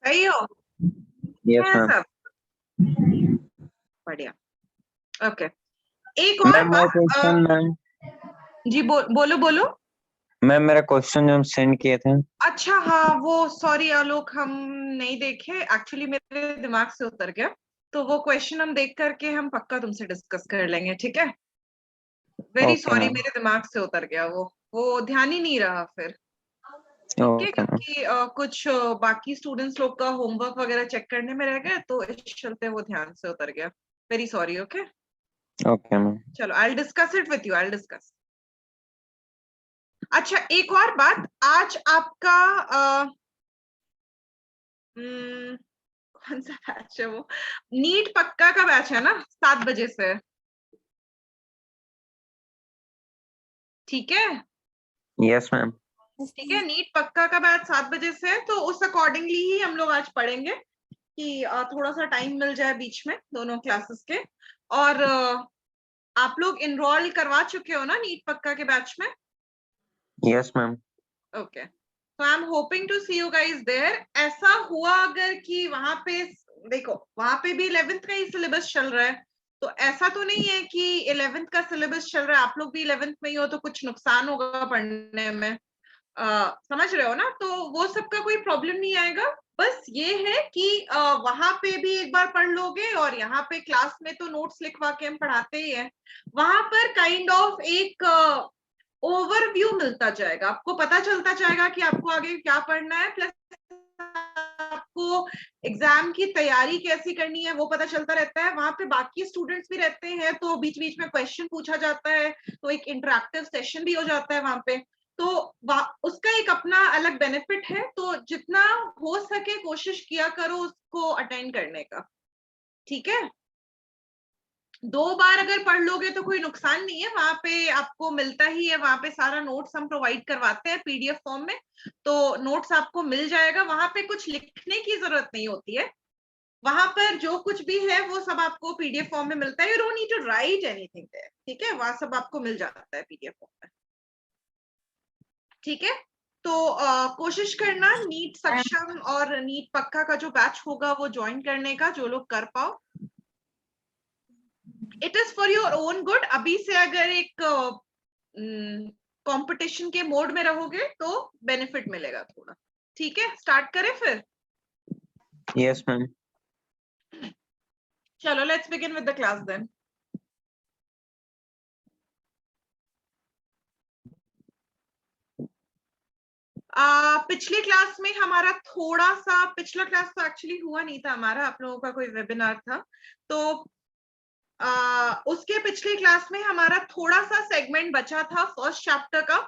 सही हो? यस है मैम। सब बढ़िया। ओके, एक और मैम वो बात। क्वेश्चन मैम, जी बोलो बोलो। मैम मेरा क्वेश्चन जो हम सेंड किए थे। अच्छा हाँ, वो सॉरी आलोक, हम नहीं देखे एक्चुअली, मेरे दिमाग से उतर गया। तो वो क्वेश्चन हम देख करके हम पक्का तुमसे डिस्कस कर लेंगे, ठीक है? Very okay sorry, ma'am. मेरे दिमाग से उतर गया वो ध्यान ही नहीं रहा फिर। ठीक है, ओके मैम। क्योंकि कुछ बाकी स्टूडेंट्स लोग का होमवर्क वगैरह चेक करने में रह गए, तो इस चलते वो ध्यान से उतर गया। Very sorry. Okay okay ma'am. चलो, I will discuss it with you, I will discuss. अच्छा, एक और बात, आज आपका कौन सा बैच है वो? नीट पक्का का बैच है ना, 7 बजे से। ठीक है? Yes ma'am. ठीक है, नीट पक्का का बैच 7 बजे से है, तो उस अकॉर्डिंगली ही हम लोग आज पढ़ेंगे कि थोड़ा सा टाइम मिल जाए बीच में दोनों क्लासेस के। और आप लोग इनरोल करवा चुके हो ना नीट पक्का के बैच में? Yes ma'am. ओके, तो I am hoping to see you guys there. ऐसा हुआ अगर कि वहां पे, देखो वहां पे भी 11th का ही सिलेबस चल रहा है, तो ऐसा तो नहीं है कि 11th का सिलेबस चल रहा है, आप लोग भी 11th में ही हो, तो कुछ नुकसान होगा पढ़ने में। समझ रहे हो ना? तो वो सब का कोई प्रॉब्लम नहीं आएगा। बस ये है कि वहां पे भी एक बार पढ़ लोगे, और यहाँ पे क्लास में तो नोट्स लिखवा के हम पढ़ाते ही हैं। वहां पर काइंड ऑफ एक ओवरव्यू मिलता जाएगा, आपको पता चलता जाएगा कि आपको आगे क्या पढ़ना है, प्लस आपको एग्जाम की तैयारी कैसी करनी है वो पता चलता रहता है। वहां पे बाकी स्टूडेंट्स भी रहते हैं, तो बीच बीच में क्वेश्चन पूछा जाता है, तो एक इंटरेक्टिव सेशन भी हो जाता है वहां पे। तो उसका एक अपना अलग बेनिफिट है, तो जितना हो सके कोशिश किया करो उसको अटेंड करने का। ठीक है? 2 बार अगर पढ़ लोगे तो कोई नुकसान नहीं है, वहां पे आपको मिलता ही है, वहां पे सारा नोट्स हम प्रोवाइड करवाते हैं पीडीएफ फॉर्म में, तो नोट्स आपको मिल जाएगा। वहां पे कुछ लिखने की जरूरत नहीं होती है, वहां पर जो कुछ भी है वो सब आपको पीडीएफ फॉर्म में मिलता है। You don't need to write anything there, ठीक है? वहां सब आपको मिल जाता है पीडीएफ फॉर्म में। ठीक है, तो कोशिश करना नीट सक्षम और नीट पक्का का जो बैच होगा वो ज्वाइन करने का, जो लोग कर पाओ। It is for your own good. अभी से अगर एक कंपटीशन के मोड में रहोगे तो बेनिफिट मिलेगा थोड़ा। ठीक है, स्टार्ट करें फिर? Yes ma'am. चलो, let's begin with the class then. पिछले क्लास में हमारा थोड़ा सा, पिछला क्लास तो एक्चुअली हुआ नहीं था हमारा, आप लोगों का कोई वेबिनार था, तो उसके पिछले क्लास में हमारा थोड़ा सा सेगमेंट बचा था फर्स्ट चैप्टर का,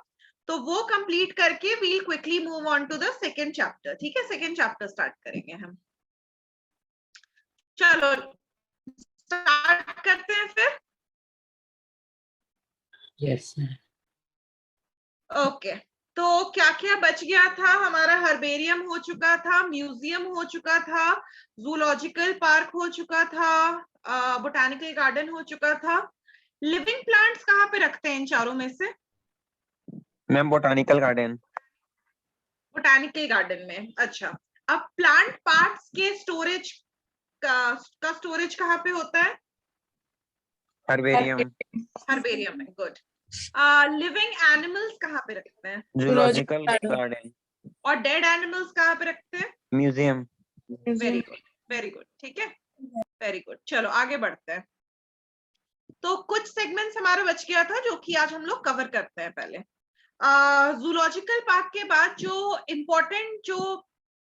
तो वो कंप्लीट करके we'll quickly move on to the second chapter. ठीक है, सेकंड चैप्टर स्टार्ट करेंगे हम। चलो स्टार्ट करते हैं फिर। यस ओके, तो क्या क्या बच गया था हमारा? हर्बेरियम हो चुका था, म्यूजियम हो चुका था, जूलॉजिकल पार्क हो चुका था, बोटानिकल गार्डन हो चुका था। लिविंग प्लांट्स कहाँ पे रखते हैं इन चारों में से? Ma'am botanical garden. Botanical garden में। अच्छा, अब प्लांट पार्ट्स के स्टोरेज का स्टोरेज कहाँ पे होता है? हर्बेरियम। हर्बेरियम में। गुड। लिविंग एनिमल्स कहाँ पे रखते हैं? Zoological garden. और डेड एनिमल्स कहाँ पे रखते हैं? Museum. Very good, very good. ठीक है, वेरी गुड। चलो आगे बढ़ते हैं। तो कुछ सेगमेंट्स हमारा बच गया था जो कि आज हम लोग कवर करते हैं। पहले जूलॉजिकल पार्क के बाद जो इम्पोर्टेंट जो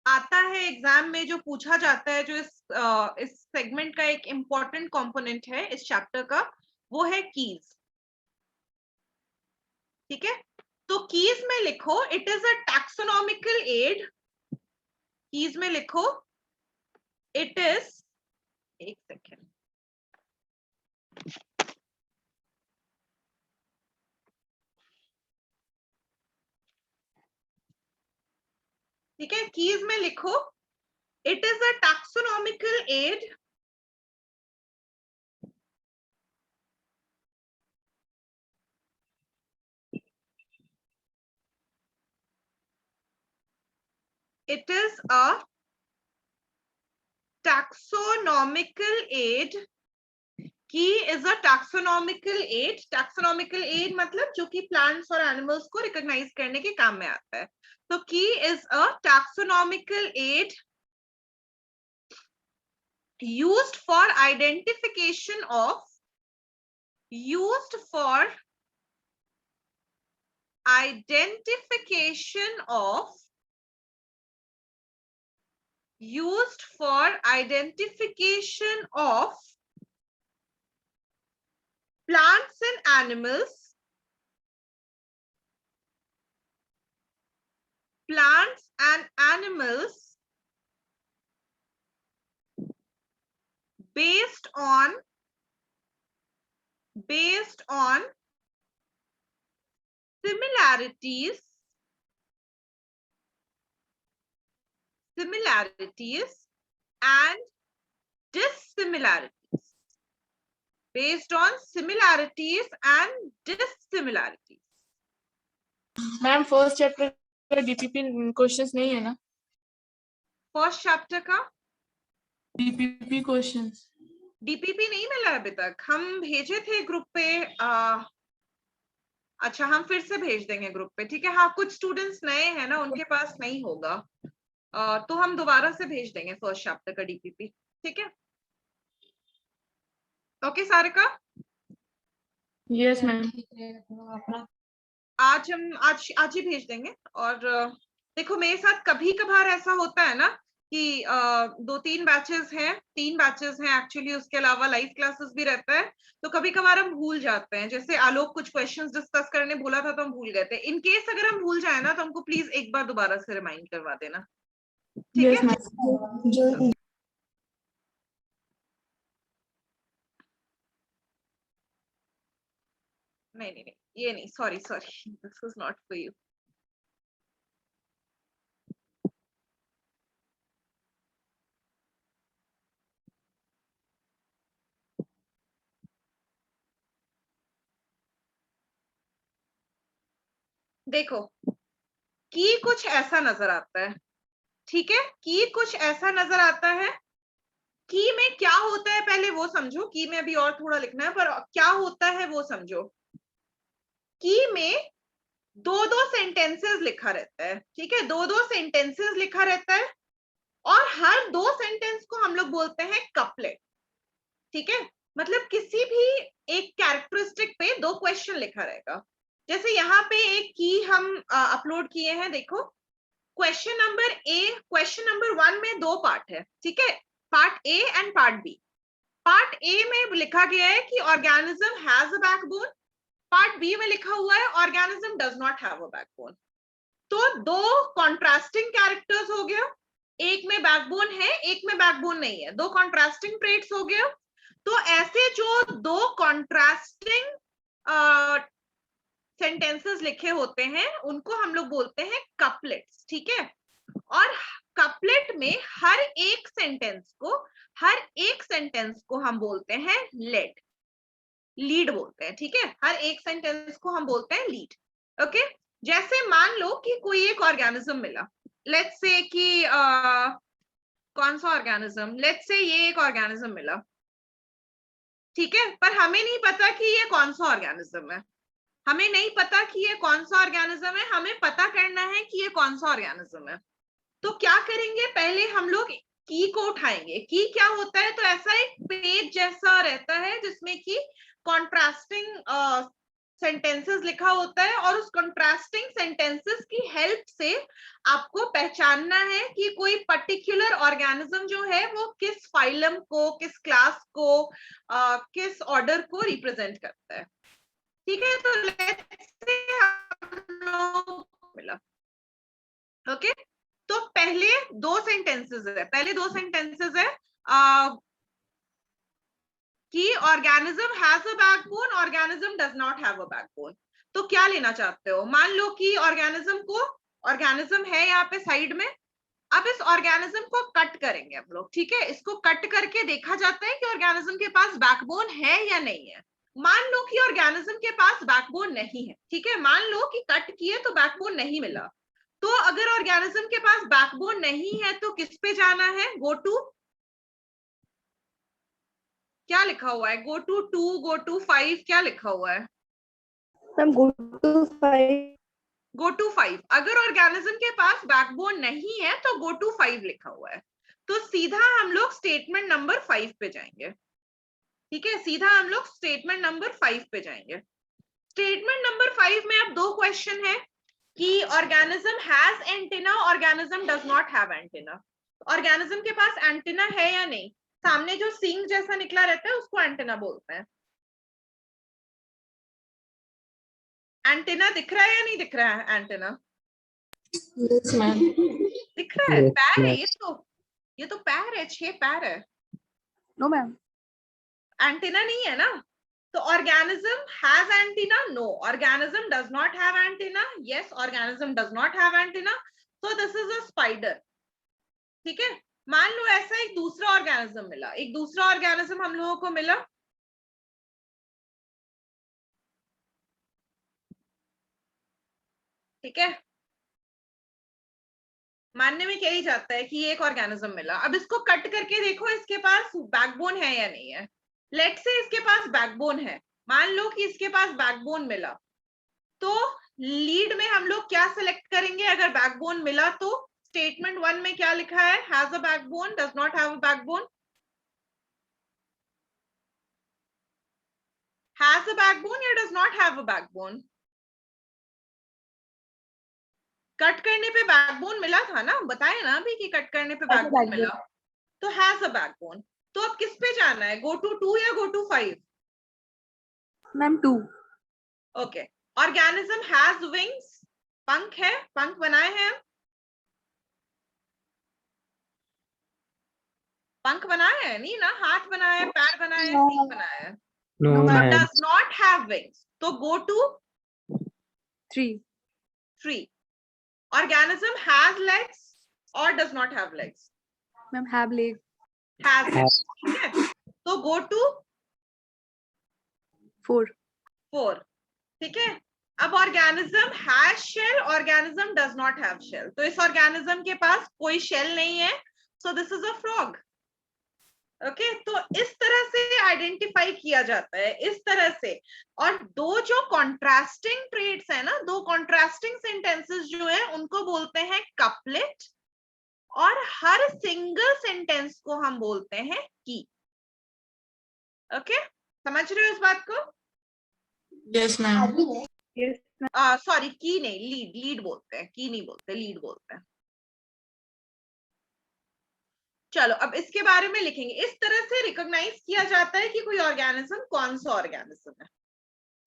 आता है एग्जाम में, जो पूछा जाता है, जो इस सेगमेंट का एक इम्पोर्टेंट कंपोनेंट है इस चैप्टर का, वो है कीज। ठीक है, तो कीज में लिखो it is a taxonomical aid. Keys में लिखो इट इज, एक सेकेंड, ठीक है, कीज में लिखो it is a taxonomical aid it is a taxonomical aid. Key is a taxonomical aid. Taxonomical aid मतलब जो कि plants और animals को recognize करने के काम में आता है. So key is a taxonomical aid used for identification of plants and animals based on similarities and dissimilarities. Based on similarities and dissimilarities. Ma'am first chapter का डीपीपी क्वेश्चंस नहीं है ना? फर्स्ट चैप्टर का डीपीपी क्वेश्चंस डीपीपी नहीं मिला अभी तक. हम भेजे थे ग्रुप पे. अच्छा, हम फिर से भेज देंगे ग्रुप पे. ठीक है. हाँ, कुछ स्टूडेंट्स नए हैं ना, उनके पास नहीं होगा. तो हम दोबारा से भेज देंगे फर्स्ट चैप्टर का डीपीपी. ठीक है. ओके सारिका. Yes ma'am. आज ही भेज देंगे. और देखो, मेरे साथ कभी कभार ऐसा होता है ना कि 2-3 बैचेस हैं, 3 बैचेस हैं एक्चुअली, उसके अलावा लाइव क्लासेस भी रहता है. तो कभी कभार हम भूल जाते हैं. जैसे आलोक कुछ क्वेश्चंस डिस्कस करने बोला था तो हम भूल गए थे. इन केस अगर हम भूल जाए ना तो हमको प्लीज एक बार दोबारा से रिमाइंड करवा देना. ठीक है. नहीं, ये नहीं. Sorry, this is not for you. देखो, की कुछ ऐसा नजर आता है. ठीक है. की कुछ ऐसा नजर आता है. की में क्या होता है पहले वो समझो. की में अभी और थोड़ा लिखना है, पर क्या होता है वो समझो. की में 2-2 सेंटेंसेस लिखा रहता है. ठीक है. 2-2 सेंटेंसेस लिखा रहता है और हर 2 सेंटेंस को हम लोग बोलते हैं कपलेट. ठीक है. मतलब किसी भी एक कैरेक्टरिस्टिक पे 2 क्वेश्चन लिखा रहेगा. जैसे यहाँ पे एक की हम अपलोड किए हैं. देखो, क्वेश्चन नंबर 1 में 2 पार्ट है. ठीक है. Part A and part B. Part A में लिखा गया है कि organism has a backbone. Part B में लिखा हुआ है organism does not have a backbone. तो 2 कॉन्ट्रास्टिंग कैरेक्टर्स हो गया. एक में बैकबोन है, एक में बैकबोन नहीं है. 2 कॉन्ट्रास्टिंग ट्रेट्स हो गया. तो ऐसे जो 2 कॉन्ट्रास्टिंग सेंटेंसेस लिखे होते हैं उनको हम लोग बोलते हैं कपलेट्स. ठीक है. और कपलेट में हर एक सेंटेंस को हम बोलते हैं लीड बोलते हैं. ठीक है. हर एक सेंटेंस को हम बोलते हैं लीड. ओके. जैसे मान लो कि कोई एक ऑर्गेनिज्म मिला. लेट्स से कि कौन सा ऑर्गेनिज्म, लेट्स से ये एक ऑर्गेनिज्म मिला. ठीक है. पर हमें नहीं पता कि ये कौन सा ऑर्गेनिज्म है. हमें नहीं पता कि ये कौन सा ऑर्गेनिज्म है. हमें पता करना है कि ये कौन सा ऑर्गेनिज्म है. तो क्या करेंगे, पहले हम लोग की को उठाएंगे. की क्या होता है, तो ऐसा एक पेज जैसा रहता है जिसमें कि कॉन्ट्रास्टिंग सेंटेंसेस लिखा होता है और उस कॉन्ट्रास्टिंग सेंटेंसेस की हेल्प से आपको पहचानना है कि कोई पर्टिकुलर ऑर्गेनिज्म जो है वो किस फाइलम को, किस क्लास को, किस ऑर्डर को रिप्रेजेंट करता है. ठीक है. तो लेट्स से हम लोग मिला. ओके. तो पहले 2 सेंटेंसेस है कि organism has a backbone, organism does not have a backbone. तो क्या लेना चाहते हो. मान लो कि ऑर्गेनिज्म है यहाँ पे साइड में. अब इस ऑर्गेनिज्म को कट करेंगे हम लोग. ठीक है. इसको कट करके देखा जाता है कि ऑर्गेनिज्म के पास बैकबोन है या नहीं है. मान लो कि ऑर्गेनिज्म के पास बैकबोन नहीं है. ठीक है. मान लो कि कट किए तो बैकबोन नहीं मिला. तो अगर ऑर्गेनिज्म के पास बैकबोन नहीं है तो किस पे जाना है, गो टू क्या लिखा हुआ है? गो टू 2, गो टू 5, क्या लिखा हुआ है? Ma'am go to 5. Go to 5। अगर ऑर्गेनिज्म के पास बैकबोन नहीं है तो गो टू 5 लिखा हुआ है, तो सीधा हम लोग स्टेटमेंट नंबर 5 पे जाएंगे। ठीक है, सीधा हम लोग स्टेटमेंट नंबर 5 पे जाएंगे। स्टेटमेंट नंबर 5 में अब दो क्वेश्चन है कि organism has antenna, organism does not have antenna. Organism के पास एंटीना है या नहीं? सामने जो सिंग जैसा निकला रहता है उसको एंटीना बोलते हैं। एंटीना दिख रहा है या नहीं दिख रहा है? Antenna Yes, ma'am. दिख रहा है? Yes, पैर है, ma'am. ये तो पैर है, 6 पैर है। No ma'am. एंटीना नहीं है ना? तो organism has antenna? No, organism does not have antenna. Yes, organism does not have antenna, so this is a spider. ठीक है, मान लो ऐसा एक दूसरा ऑर्गेनिज्म मिला, एक दूसरा ऑर्गेनिज्म हम लोगों को मिला। ठीक है, मानने में क्या ही जाता है कि ये एक ऑर्गेनिज्म मिला। अब इसको कट करके देखो, इसके पास बैकबोन है या नहीं है। लेट से इसके पास बैकबोन है, मान लो कि इसके पास बैकबोन मिला, तो लीड में हम लोग क्या सिलेक्ट करेंगे? अगर बैकबोन मिला तो स्टेटमेंट 1 में क्या लिखा है? Has a backbone, does not have a backbone. Has a backbone या does not have a backbone? Cut करने पे बैकबोन मिला था ना, बताए ना अभी कि कट करने पे Has a बैकबोन backbone. मिला, तो हैज अ बैकबोन। तो अब किस पे जाना है? गो टू 2 या go to 5? Ma'am 2. Okay, organism has wings, पंख है, पंख बनाए हैं हम? पंख बनाए हैं नहीं ना, हाथ बनाए हैं, पैर बनाए हैं, No. सींग बनाए हैं। No, No, ma'am. ma'am. Does not have wings, तो go to 3. 3। Organism has legs और does not have legs? Ma'am have leg. Has legs. ठीक है, तो गो टू 4. 4। ठीक है, अब organism has shell, organism does not have shell, तो इस ऑर्गेनिज्म के पास कोई शेल नहीं है, so this is a frog. Okay, तो इस तरह से आइडेंटिफाई किया जाता है, इस तरह से। और दो जो कॉन्ट्रास्टिंग ट्रेड्स है ना, दो कॉन्ट्रास्टिंग सेंटेंसेस जो है उनको बोलते हैं कपलेट, और हर सिंगल सेंटेंस को हम बोलते हैं की। ओके, समझ रहे हो इस बात को? Yes, ma'am. Yes. सॉरी, की नहीं, लीड, लीड बोलते हैं, की नहीं बोलते, लीड बोलते हैं। चलो अब इसके बारे में लिखेंगे। इस तरह से रिकॉग्नाइज किया जाता है कि कोई ऑर्गेनिज्म कौन सा ऑर्गेनिज्म है।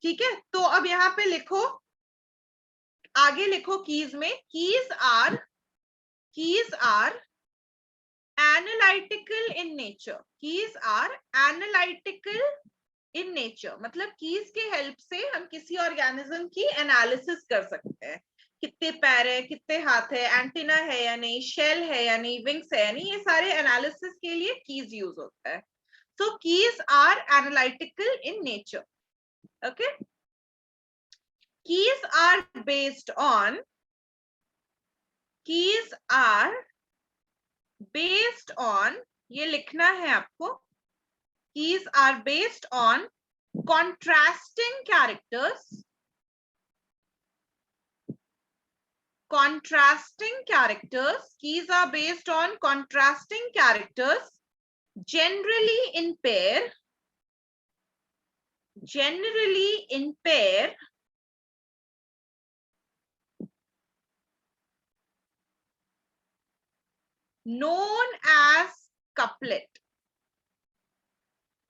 ठीक है, तो अब यहाँ पे लिखो, आगे लिखो कीज में, keys are analytical in nature. Keys are analytical in nature, मतलब कीज के हेल्प से हम किसी ऑर्गेनिज्म की एनालिसिस कर सकते हैं। कितने पैर है, कितने हाथ है, एंटीना है या नहीं, शेल है या नहीं, विंग्स है या नहीं, ये सारे एनालिसिस के लिए कीज यूज होता है। So keys are analytical in nature. Okay, keys are based on, keys are based on, ये लिखना है आपको, keys are based on contrasting characters, contrasting characters, keys are based on contrasting characters, generally in pair, generally in pair, known as couplet।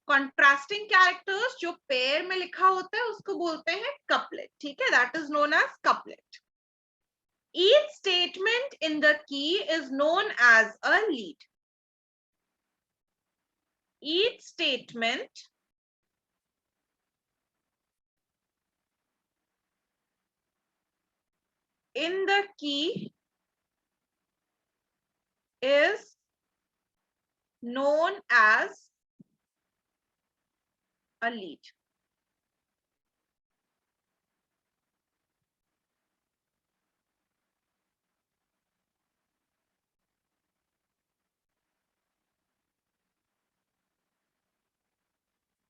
Contrasting characters जो pair में लिखा होता है उसको बोलते हैं कपलेट। ठीक है, that is known as couplet. Each statement in the key is known as a lead. Each statement in the key is known as a lead।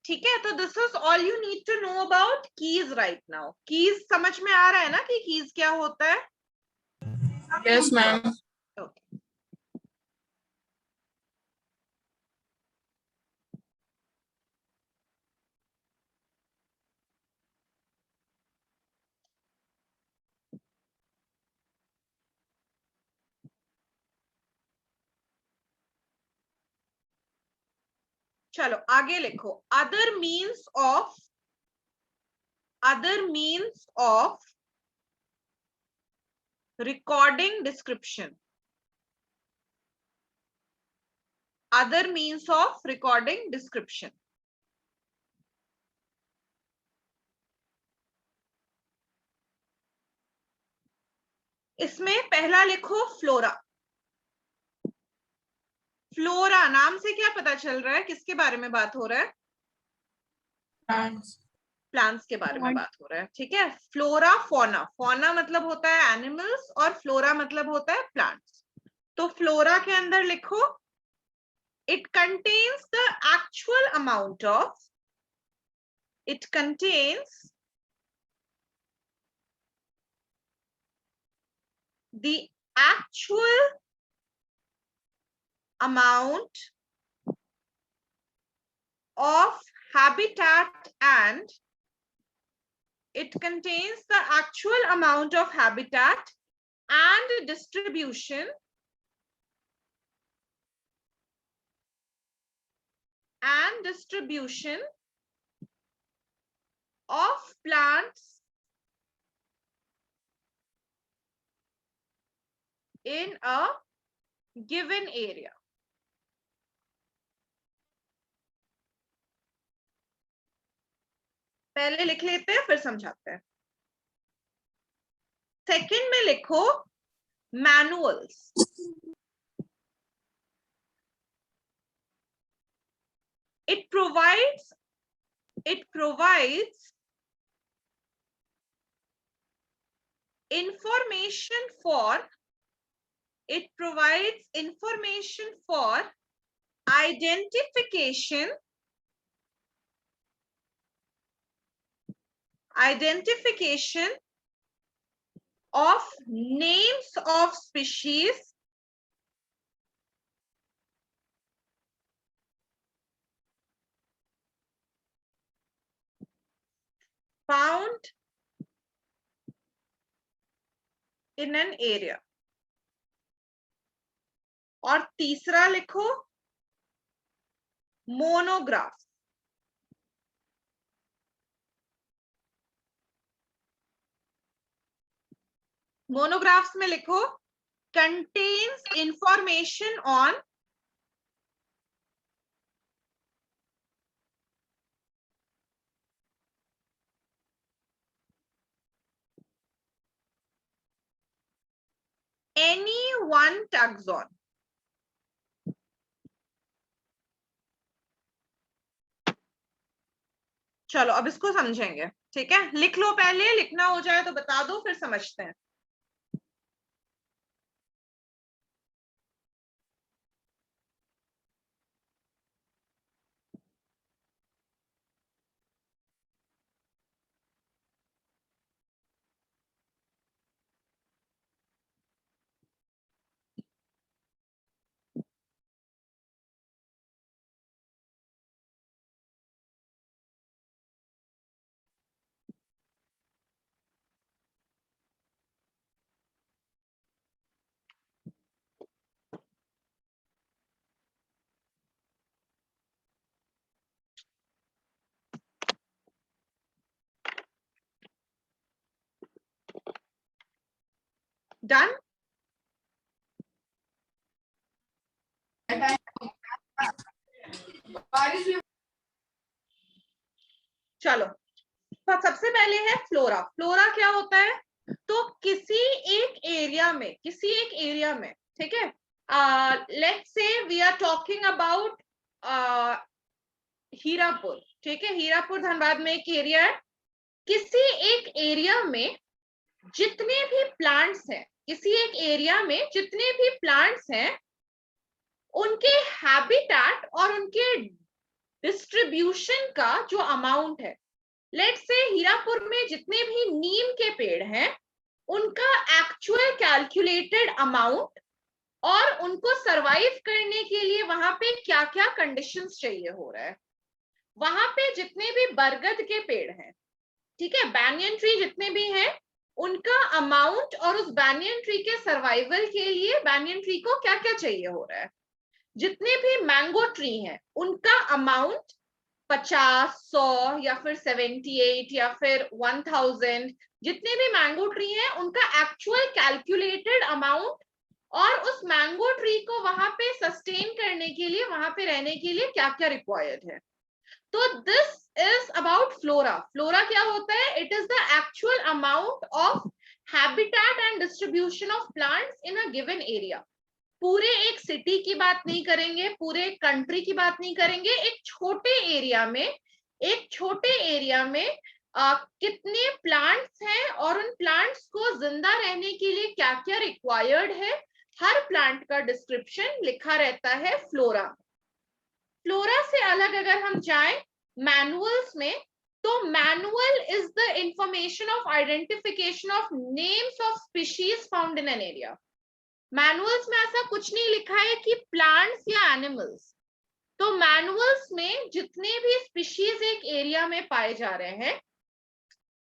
ठीक है, तो this is all you need to know about keys right now. Keys समझ में आ रहा है ना कि keys क्या होता है? Yes, ma'am. Okay. चलो आगे लिखो, other means of recording description. Other means of recording description. इसमें पहला लिखो फ्लोरा। फ्लोरा नाम से क्या पता चल रहा है, किसके बारे में बात हो रहा है? Plants. प्लांट्स के बारे में Plant. बात हो रहा है। ठीक है, फ्लोरा फौना, फौना मतलब होता है एनिमल्स और फ्लोरा मतलब होता है प्लांट्स। तो फ्लोरा के अंदर लिखो, it contains the actual amount of, it contains the actual amount of habitat and it contains the actual amount of habitat and distribution of plants in a given area. पहले लिख लेते हैं फिर समझाते हैं। सेकंड में लिखो manuals. It provides information for identification of names of species found in an area। और तीसरा लिखो मोनोग्राफ। मोनोग्राफ्स में लिखो contains information on any one taxon। चलो अब इसको समझेंगे। ठीक है, लिख लो, पहले लिखना हो जाए तो बता दो, फिर समझते हैं। डन। चलो, तो सबसे पहले है फ्लोरा। फ्लोरा क्या होता है? तो किसी एक एरिया में, ठीक है, let's say we are talking about Hirapur. ठीक है, हीरापुर धनबाद में एक एरिया है। किसी एक एरिया में जितने भी प्लांट्स हैं, उनके हैबिटेट और उनके डिस्ट्रीब्यूशन का जो अमाउंट है, लेट्स से हीरापुर में जितने भी नीम के पेड़ हैं उनका एक्चुअल कैलकुलेटेड अमाउंट और उनको सरवाइव करने के लिए वहां पे क्या क्या कंडीशंस चाहिए हो रहा है। वहां पे जितने भी बरगद के पेड़ हैं, ठीक है, बैंयन ट्री जितने भी हैं, उनका अमाउंट और उस बैंयन ट्री के सर्वाइवल के लिए बैंयन ट्री को क्या क्या चाहिए हो रहा है। जितने भी मैंगो ट्री हैं उनका अमाउंट 50, 100 या फिर 78 या फिर 1000, जितने भी मैंगो ट्री हैं उनका एक्चुअल कैलकुलेटेड अमाउंट और उस मैंगो ट्री को वहां पे सस्टेन करने के लिए, वहां पे रहने के लिए क्या क्या रिक्वायर्ड है। तो this is about flora. Flora क्या होता है? It is the actual amount of habitat and distribution of plants in a given area. पूरे एक सिटी की बात नहीं करेंगे, पूरे कंट्री की बात नहीं करेंगे, एक छोटे एरिया में कितने प्लांट्स हैं और उन प्लांट्स को जिंदा रहने के लिए क्या क्या रिक्वायर्ड है, हर प्लांट का डिस्क्रिप्शन लिखा रहता है फ्लोरा। फ्लोरा से अलग अगर हम जाएं मैनुअल्स में, तो manual is the information of identification of names of species found in an area. Manuals में ऐसा कुछ नहीं लिखा है कि प्लांट्स या एनिमल्स। तो मैनुअल्स में जितने भी स्पीशीज एक एरिया में पाए जा रहे हैं,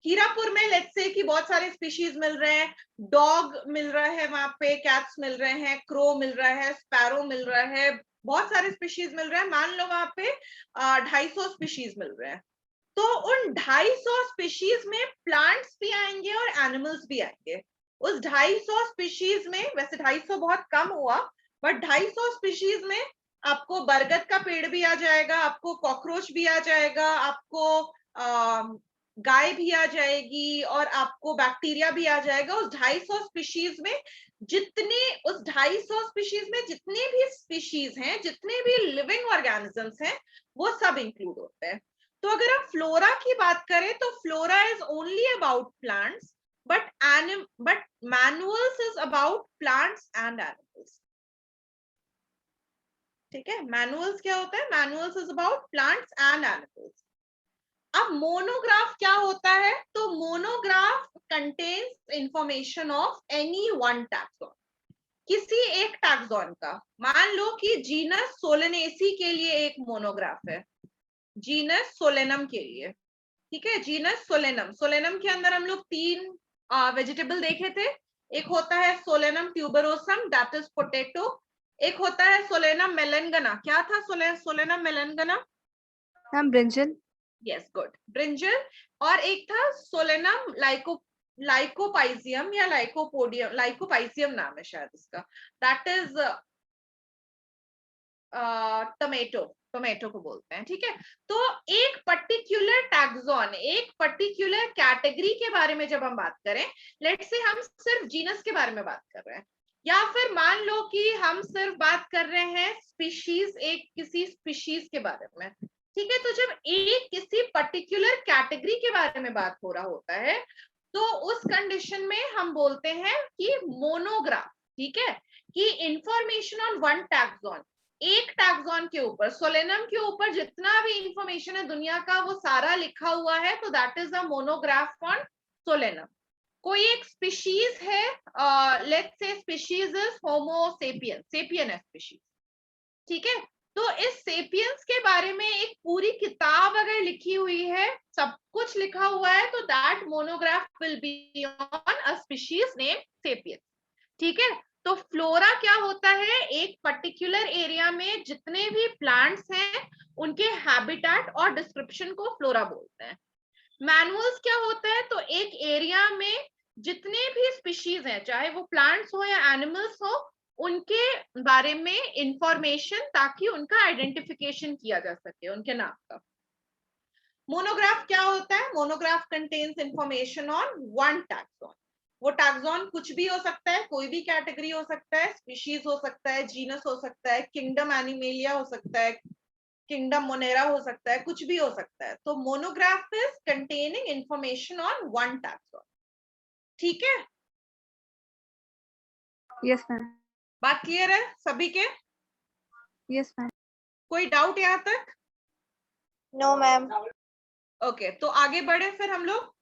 हीरापुर में लेट्स से कि बहुत सारे स्पीशीज मिल रहे हैं, डॉग मिल रहा है वहां पे, कैट्स मिल रहे हैं, क्रो मिल रहा है, स्पैरो मिल रहा है, बहुत सारे स्पीशीज मिल रहे हैं। मान लो वहां पे 250 स्पीशीज मिल रहे हैं, तो उन 250 स्पीशीज में प्लांट्स भी आएंगे और एनिमल्स भी आएंगे। उस 250 स्पीशीज में, वैसे 250 बहुत कम हुआ, बट 250 स्पीशीज में आपको बरगद का पेड़ भी आ जाएगा, आपको कॉकरोच भी आ जाएगा, आपको गाय भी आ जाएगी और आपको बैक्टीरिया भी आ जाएगा। उस 250 स्पीशीज में उस 250 स्पीशीज में जितने भी स्पीशीज हैं, जितने भी लिविंग ऑर्गेनिजम्स हैं, वो सब इंक्लूड होते हैं। तो अगर आप फ्लोरा की बात करें तो flora is only about plants, but manuals is about plants and animals. ठीक है, मैनुअल्स क्या होता है? Manuals is about plants and animals. अब मोनोग्राफ क्या होता है? तो monograph contains information of any one taxon, किसी एक टैक्सॉन का। मान लो कि जीनस सोलेनेसी के लिए एक मोनोग्राफ है, जीनस सोलेनम के लिए, ठीक है, जीनस सोलेनम। सोलेनम के अंदर हम लोग 3 वेजिटेबल देखे थे। एक होता है solanum tuberosum, that is potato. एक होता है सोलेनम मेलेंगना। क्या था solanum melongena? Ma'am brinjal. Yes, good, brinjal. और एक था सोलेनम लाइकोपाइजियम या लाइकोपोडियम, लाइकोपाइजियम नाम है शायद इसका, दैट इज टोमेटो को बोलते हैं। ठीक है, तो एक पर्टिकुलर टैक्सॉन, एक पर्टिकुलर कैटेगरी के बारे में जब हम बात करें, लेट्स से हम सिर्फ जीनस के बारे में बात कर रहे हैं, या फिर मान लो कि हम सिर्फ बात कर रहे हैं स्पीशीज, एक किसी स्पीशीज के बारे में, ठीक है, तो जब एक किसी पर्टिकुलर कैटेगरी के बारे में बात हो रहा होता है, तो उस कंडीशन में हम बोलते हैं कि मोनोग्राफ। ठीक है, कि इंफॉर्मेशन ऑन वन टैक्सॉन, एक टैक्सॉन के ऊपर, सोलेनम के ऊपर जितना भी इंफॉर्मेशन है दुनिया का, वो सारा लिखा हुआ है, तो that is a monograph on Solanum. कोई एक स्पीशीज है, लेट्स से species is homo sapien, sapien है स्पीशीज, ठीक है, तो इस सेपियंस के बारे में एक पूरी किताब अगर लिखी हुई है, सब कुछ लिखा हुआ है, तो that monograph will be on a species name sapiens. ठीक है, तो फ्लोरा क्या होता है? एक पर्टिकुलर एरिया में जितने भी प्लांट्स हैं उनके हैबिटेट और डिस्क्रिप्शन को फ्लोरा बोलते हैं। मैनुअल्स क्या होता है? तो एक एरिया में जितने भी स्पीशीज हैं, चाहे वो प्लांट्स हो या एनिमल्स हो, उनके बारे में इंफॉर्मेशन, ताकि उनका आइडेंटिफिकेशन किया जा सके उनके नाम का। मोनोग्राफ क्या होता है? Monograph contains information on one taxon. वो टैक्सॉन कुछ भी हो सकता है, कोई भी कैटेगरी हो सकता है, स्पीशीज हो सकता है, जीनस हो सकता है, किंगडम एनिमेलिया हो सकता है, किंगडम मोनेरा हो सकता है, कुछ भी हो सकता है। तो monograph is containing information on one taxon. ठीक है, यस मैम। बात क्लियर है सभी के? Yes ma'am. कोई डाउट यहाँ तक? No ma'am. ओके, तो आगे बढ़े फिर हम लोग।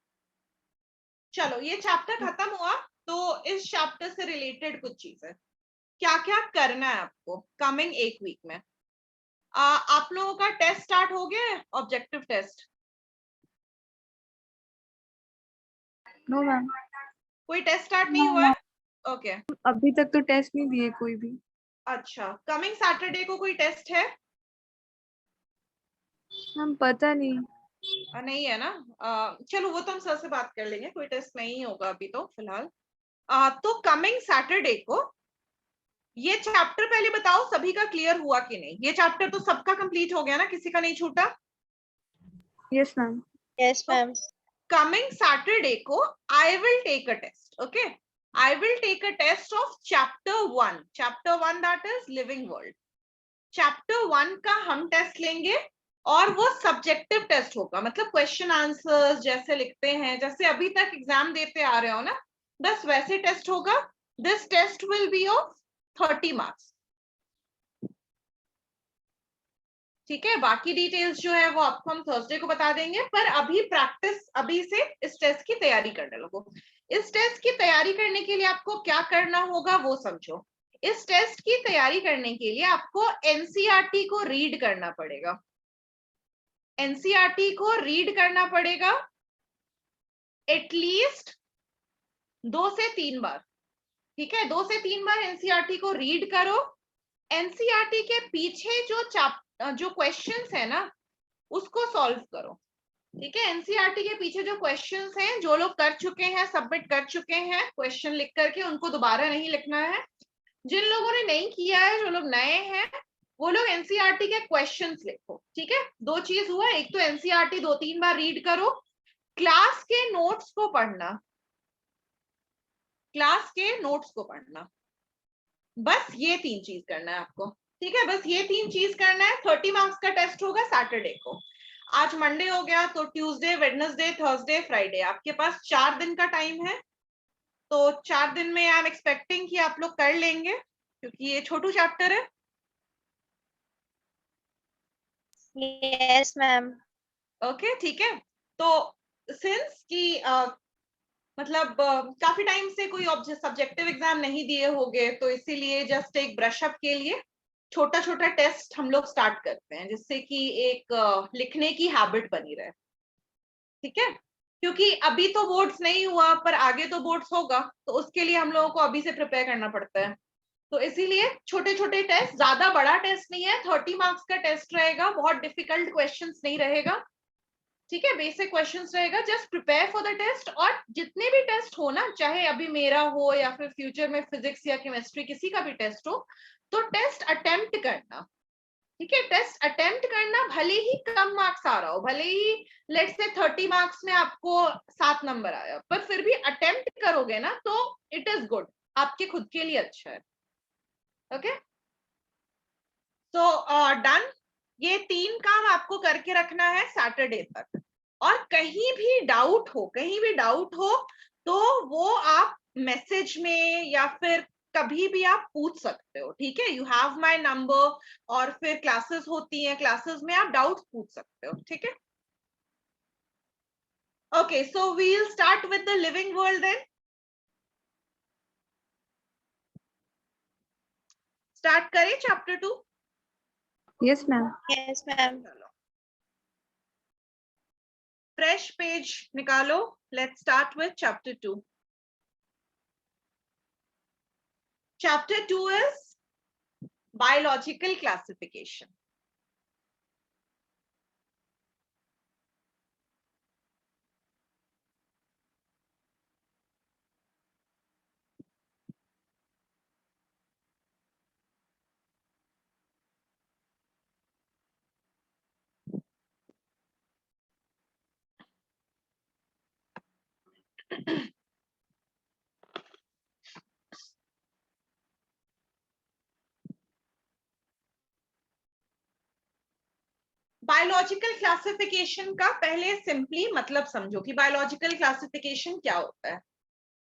चलो, ये चैप्टर खत्म हुआ, तो इस चैप्टर से रिलेटेड कुछ चीजें क्या क्या करना है आपको कमिंग एक वीक में। आप लोगों का टेस्ट स्टार्ट हो गया है, ऑब्जेक्टिव टेस्ट? नो मैम, कोई टेस्ट स्टार्ट नहीं हुआ है? ओके, अभी तक तो टेस्ट नहीं दिए कोई भी। अच्छा, कमिंग सैटरडे को कोई टेस्ट है? मैम पता नहीं। नहीं है ना? चलो, वो तो हम सर से बात कर लेंगे, कोई टेस्ट नहीं होगा अभी तो फिलहाल। तो कमिंग सैटरडे को ये चैप्टर पहले बताओ सभी का क्लियर हुआ कि नहीं? ये चैप्टर तो सबका कंप्लीट हो गया ना, किसी का नहीं छूटा? Yes ma'am. Yes ma'am. Coming Saturday को I will take a test. Okay, I will take a test of chapter 1. Chapter 1 that is living world. Chapter 1 का हम टेस्ट लेंगे और वो सब्जेक्टिव टेस्ट होगा, मतलब क्वेश्चन आंसर्स जैसे लिखते हैं, जैसे अभी तक एग्जाम देते आ रहे हो ना, बस वैसे टेस्ट होगा. This test will be of 30 marks. ठीक है, बाकी डिटेल्स जो है वो आपको हम थर्सडे को बता देंगे, पर अभी प्रैक्टिस अभी से इस टेस्ट की तैयारी करने लगो. इस टेस्ट की तैयारी करने के लिए आपको क्या करना होगा वो समझो. इस टेस्ट की तैयारी करने के लिए आपको एनसीईआरटी को रीड करना पड़ेगा. एनसीईआरटी को रीड करना पड़ेगा एटलीस्ट 2 से 3 बार. ठीक है, 2 से 3 बार एनसीईआरटी को रीड करो. एनसीईआरटी के पीछे जो क्वेश्चंस है ना, उसको सॉल्व करो. ठीक है, एनसीईआरटी के पीछे जो क्वेश्चंस हैं, जो लोग कर चुके हैं, सबमिट कर चुके हैं क्वेश्चन लिख करके, उनको दोबारा नहीं लिखना है. जिन लोगों ने नहीं किया है, जो लोग नए हैं, वो लोग एनसीईआरटी के क्वेश्चंस लिखो. ठीक है, 2 चीज हुआ, एक तो एनसीईआरटी 2-3 बार रीड करो, क्लास के नोट्स को पढ़ना, क्लास के नोट्स को पढ़ना. बस ये 3 चीज करना है आपको. ठीक है, बस ये 3 चीज करना है. 30 मार्क्स का टेस्ट होगा सैटरडे को. आज मंडे हो गया, तो ट्यूसडे, वेडनेसडे, थर्सडे, फ्राइडे, आपके पास 4 दिन का टाइम है. तो 4 दिन में आई एम एक्सपेक्टिंग कि आप लोग कर लेंगे, क्योंकि ये छोटू चैप्टर है. Yes ma'am. ओके, ठीक है. तो सिंस की मतलब काफी टाइम से कोई सब्जेक्टिव एग्जाम नहीं दिए होंगे, तो इसीलिए जस्ट एक ब्रशअप के लिए छोटा छोटा टेस्ट हम लोग स्टार्ट करते हैं, जिससे कि एक लिखने की हैबिट बनी रहे. ठीक है, क्योंकि अभी तो बोर्ड्स नहीं हुआ, पर आगे तो बोर्ड्स होगा, तो उसके लिए हम लोगों को अभी से प्रिपेयर करना पड़ता है. तो इसीलिए छोटे छोटे टेस्ट, ज्यादा बड़ा टेस्ट नहीं है, 30 मार्क्स का टेस्ट रहेगा, बहुत डिफिकल्ट क्वेश्चंस नहीं रहेगा. ठीक है, बेसिक क्वेश्चंस रहेगा. Just prepare for the test. और जितने भी टेस्ट हो ना, चाहे अभी मेरा हो या फिर फ्यूचर में फिजिक्स या केमिस्ट्री किसी का भी टेस्ट हो, तो टेस्ट अटेम्प्ट करना. ठीक है, टेस्ट अटेम्प्ट करना, भले ही कम मार्क्स आ रहा हो, भले ही लेट्स से 30 मार्क्स में आपको 7 नंबर आया, पर फिर भी अटेम्प्ट करोगे ना, तो इट इज गुड, आपके खुद के लिए अच्छा है. ओके, तो डन. ये 3 काम आपको करके रखना है सैटरडे तक. और कहीं भी डाउट हो, कहीं भी डाउट हो, तो वो आप मैसेज में या फिर कभी भी आप पूछ सकते हो. ठीक है, यू हैव माय नंबर, और फिर क्लासेस होती हैं, क्लासेस में आप डाउट पूछ सकते हो. ठीक है, okay. So we will start with the living world then. Start करें chapter 2? Yes ma'am. Yes ma'am. Fresh page निकालो. Let's start with chapter 2. Chapter 2 is biological classification. Biological classification का पहले सिंपली मतलब समझो कि बायोलॉजिकल क्लासिफिकेशन क्या होता है.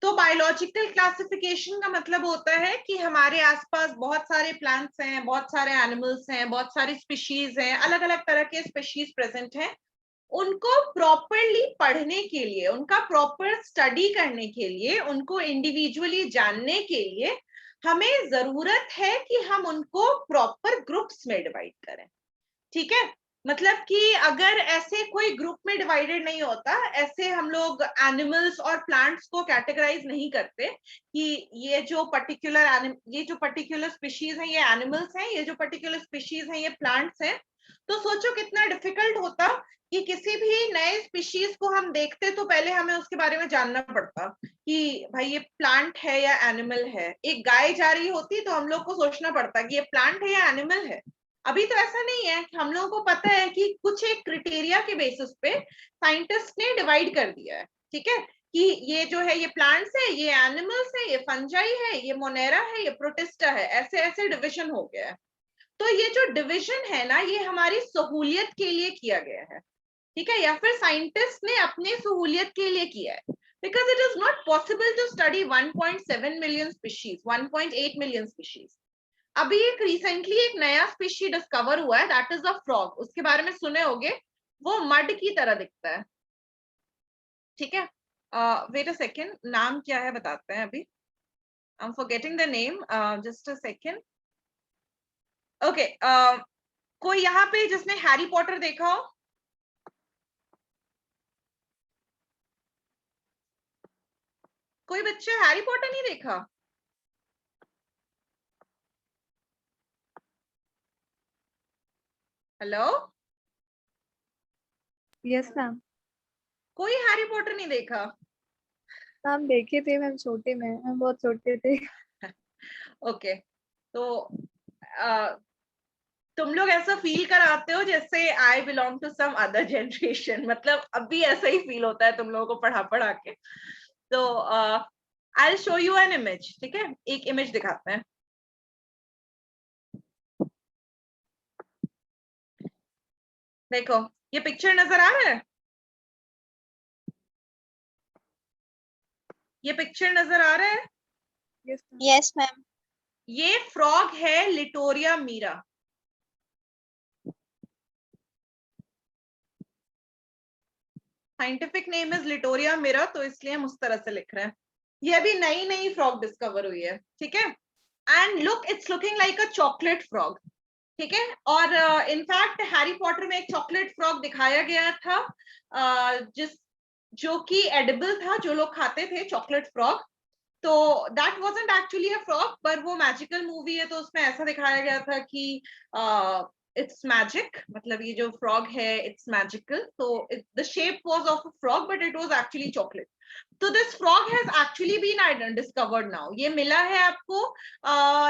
तो बायोलॉजिकल क्लासिफिकेशन का मतलब होता है कि हमारे आसपास बहुत सारे प्लांट्स हैं, बहुत सारे एनिमल्स हैं, बहुत सारी स्पीशीज हैं, अलग अलग तरह के स्पीशीज प्रेजेंट हैं। उनको प्रॉपरली पढ़ने के लिए, उनका प्रॉपर स्टडी करने के लिए, उनको इंडिविजुअली जानने के लिए हमें जरूरत है कि हम उनको प्रॉपर ग्रुप्स में डिवाइड करें। ठीक है, मतलब कि अगर ऐसे कोई ग्रुप में डिवाइडेड नहीं होता, ऐसे हम लोग एनिमल्स और प्लांट्स को कैटेगराइज नहीं करते कि ये जो पर्टिकुलर स्पीशीज हैं ये एनिमल्स हैं, ये जो पर्टिकुलर स्पीशीज हैं ये प्लांट्स हैं, तो सोचो कितना डिफिकल्ट होता कि किसी भी नए स्पीशीज को हम देखते तो पहले हमें उसके बारे में जानना पड़ता कि भाई ये प्लांट है या एनिमल है। एक गाय जा रही होती तो हम लोग को सोचना पड़ता कि ये प्लांट है या एनिमल है। अभी तो ऐसा नहीं है, हम लोगों को पता है कि कुछ एक क्राइटेरिया के बेसिस पे साइंटिस्ट ने डिवाइड कर दिया है। ठीक है, कि ये जो है ये प्लांट्स है, ये एनिमल्स है, ये फंजाई है, ये मोनेरा है, ये प्रोटिस्टा है, ऐसे ऐसे डिविजन हो गया है। तो ये जो डिविजन है ना, ये हमारी सहूलियत के लिए किया गया है। ठीक है, या फिर साइंटिस्ट ने अपने सहूलियत के लिए किया है, because it is not possible to study 1.7 million species, 1.8 million species. अभी एक रिसेंटली एक नया स्पीशी डिस्कवर हुआ है, दैट इज अ फ्रॉग। उसके बारे में सुने होंगे, वो मड की तरह दिखता है। ठीक है, वेट अ सेकेंड, नाम क्या है बताते हैं अभी, I am forgetting the name, just a second. Okay, कोई यहाँ पे जिसने हैरी पॉटर देखा हो? कोई बच्चे हैरी पॉटर नहीं देखा? Hello, yes ma'am. कोई हैरी पॉटर नहीं देखा? मैम देखे थे मैम, छोटे में, हम बहुत छोटे थे। ओके, तो तुम लोग ऐसा फील कराते हो जैसे I belong to some other generation, मतलब अभी ऐसा ही फील होता है तुम लोगों को पढ़ा पढ़ा के। तो I show you an image. ठीक है, एक इमेज दिखाते हैं। देखो, ये पिक्चर नजर आ रहा है? ये पिक्चर नजर आ रहा है? Yes ma'am. Yes, ma'am. ये फ्रॉग है Litoria mira. Scientific name is Litoria mira, तो इसलिए हम उस तरह से लिख रहे हैं। ये अभी नई नई फ्रॉग डिस्कवर हुई है। ठीक है, and look, it's looking like a chocolate frog. ठीक है, और इनफैक्ट हैरी पॉटर में एक चॉकलेट फ्रॉग दिखाया गया था, जो कि एडिबल था, जो लोग खाते थे चॉकलेट फ्रॉग। तो that wasn't actually a frog, पर वो मैजिकल मूवी है तो उसमें ऐसा दिखाया गया था कि इट्स मैजिक, मतलब ये जो फ्रॉग है इट्स मैजिकल। तो the shape was of a frog but it was actually chocolate. तो this frog has actually been discovered now. ये मिला है आपको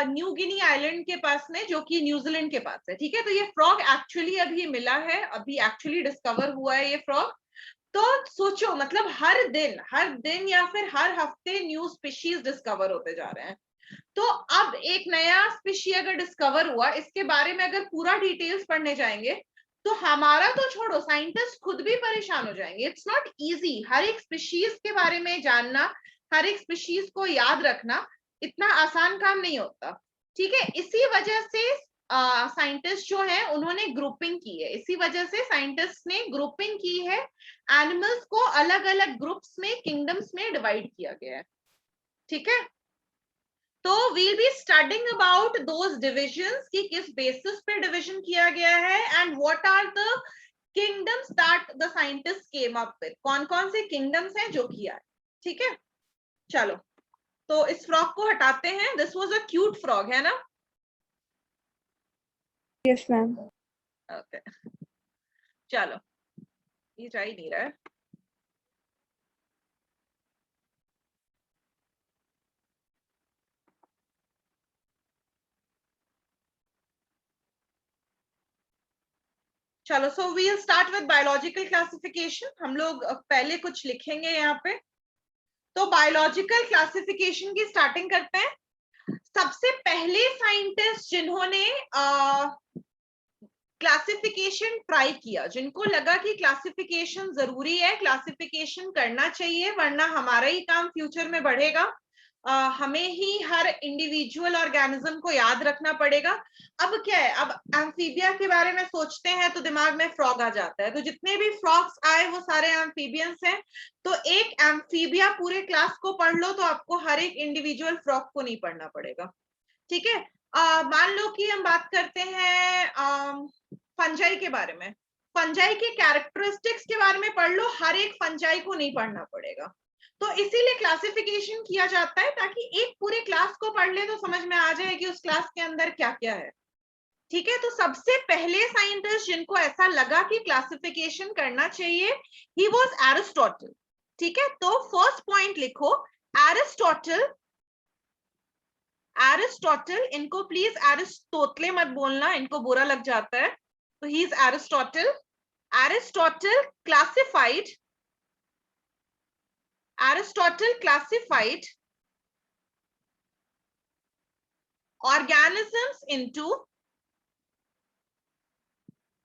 न्यू गिनी आइलैंड के पास में, जो कि न्यूजीलैंड के पास है। ठीक है, तो ये फ्रॉग एक्चुअली अभी मिला है, अभी एक्चुअली डिस्कवर हुआ है ये फ्रॉग। तो सोचो, मतलब हर दिन या फिर हर हफ्ते न्यू स्पीशीज डिस्कवर होते जा रहे हैं। तो अब एक नया स्पीशी अगर डिस्कवर हुआ, इसके बारे में अगर पूरा डिटेल्स पढ़ने जाएंगे तो हमारा तो छोड़ो, साइंटिस्ट खुद भी परेशान हो जाएंगे। इट्स नॉट इजी हर एक स्पीशीज के बारे में जानना, हर एक स्पीशीज को याद रखना इतना आसान काम नहीं होता। ठीक है, इसी वजह से साइंटिस्ट जो है उन्होंने ग्रुपिंग की है, इसी वजह से साइंटिस्ट ने ग्रुपिंग की है। एनिमल्स को अलग अलग ग्रुप्स में, किंगडम्स में डिवाइड किया गया है। ठीक है, तो we'll be studying about those divisions कि किस बेसिस पे डिविजन किया गया है, and what are the kingdoms that the scientists came up with, कौन कौन से किंगडम्स हैं जो किया है। ठीक है, चलो, तो इस फ्रॉग को हटाते हैं। This was a cute frog, है ना? Yes ma'am. ओके, चलो, ये जा ही नहीं रहा है। चलो, so we'll start with biological classification. हम लोग पहले कुछ लिखेंगे यहाँ पे। तो बायोलॉजिकल क्लासिफिकेशन की स्टार्टिंग करते हैं। सबसे पहले साइंटिस्ट जिन्होंने क्लासिफिकेशन ट्राई किया, जिनको लगा कि क्लासिफिकेशन जरूरी है, क्लासिफिकेशन करना चाहिए, वरना हमारा ही काम फ्यूचर में बढ़ेगा, हमें ही हर इंडिविजुअल ऑर्गेनिज्म को याद रखना पड़ेगा। अब क्या है, अब एम्फीबिया के बारे में सोचते हैं तो दिमाग में फ्रॉग आ जाता है, तो जितने भी फ्रॉग्स आए वो सारे एम्फीबियंस हैं। तो एक एम्फीबिया पूरे क्लास को पढ़ लो तो आपको हर एक इंडिविजुअल फ्रॉग को नहीं पढ़ना पड़ेगा, ठीक है। मान लो कि हम बात करते हैं फंजाई के बारे में, फंजाई के कैरेक्टरिस्टिक्स के बारे में पढ़ लो, हर एक फंजाई को नहीं पढ़ना पड़ेगा। तो इसीलिए क्लासिफिकेशन किया जाता है ताकि एक पूरे क्लास को पढ़ ले तो समझ में आ जाए कि उस क्लास के अंदर क्या क्या है, ठीक है। तो सबसे पहले साइंटिस्ट जिनको ऐसा लगा कि क्लासिफिकेशन करना चाहिए, ही वाज एरिस्टोटल, ठीक है। तो फर्स्ट पॉइंट लिखो एरिस्टोटल, एरिस्टोटल, इनको प्लीज एरिस्टोटले मत बोलना, इनको बुरा लग जाता है। तो he is Aristotle, Aristotle classified, Aristotle classified organisms into,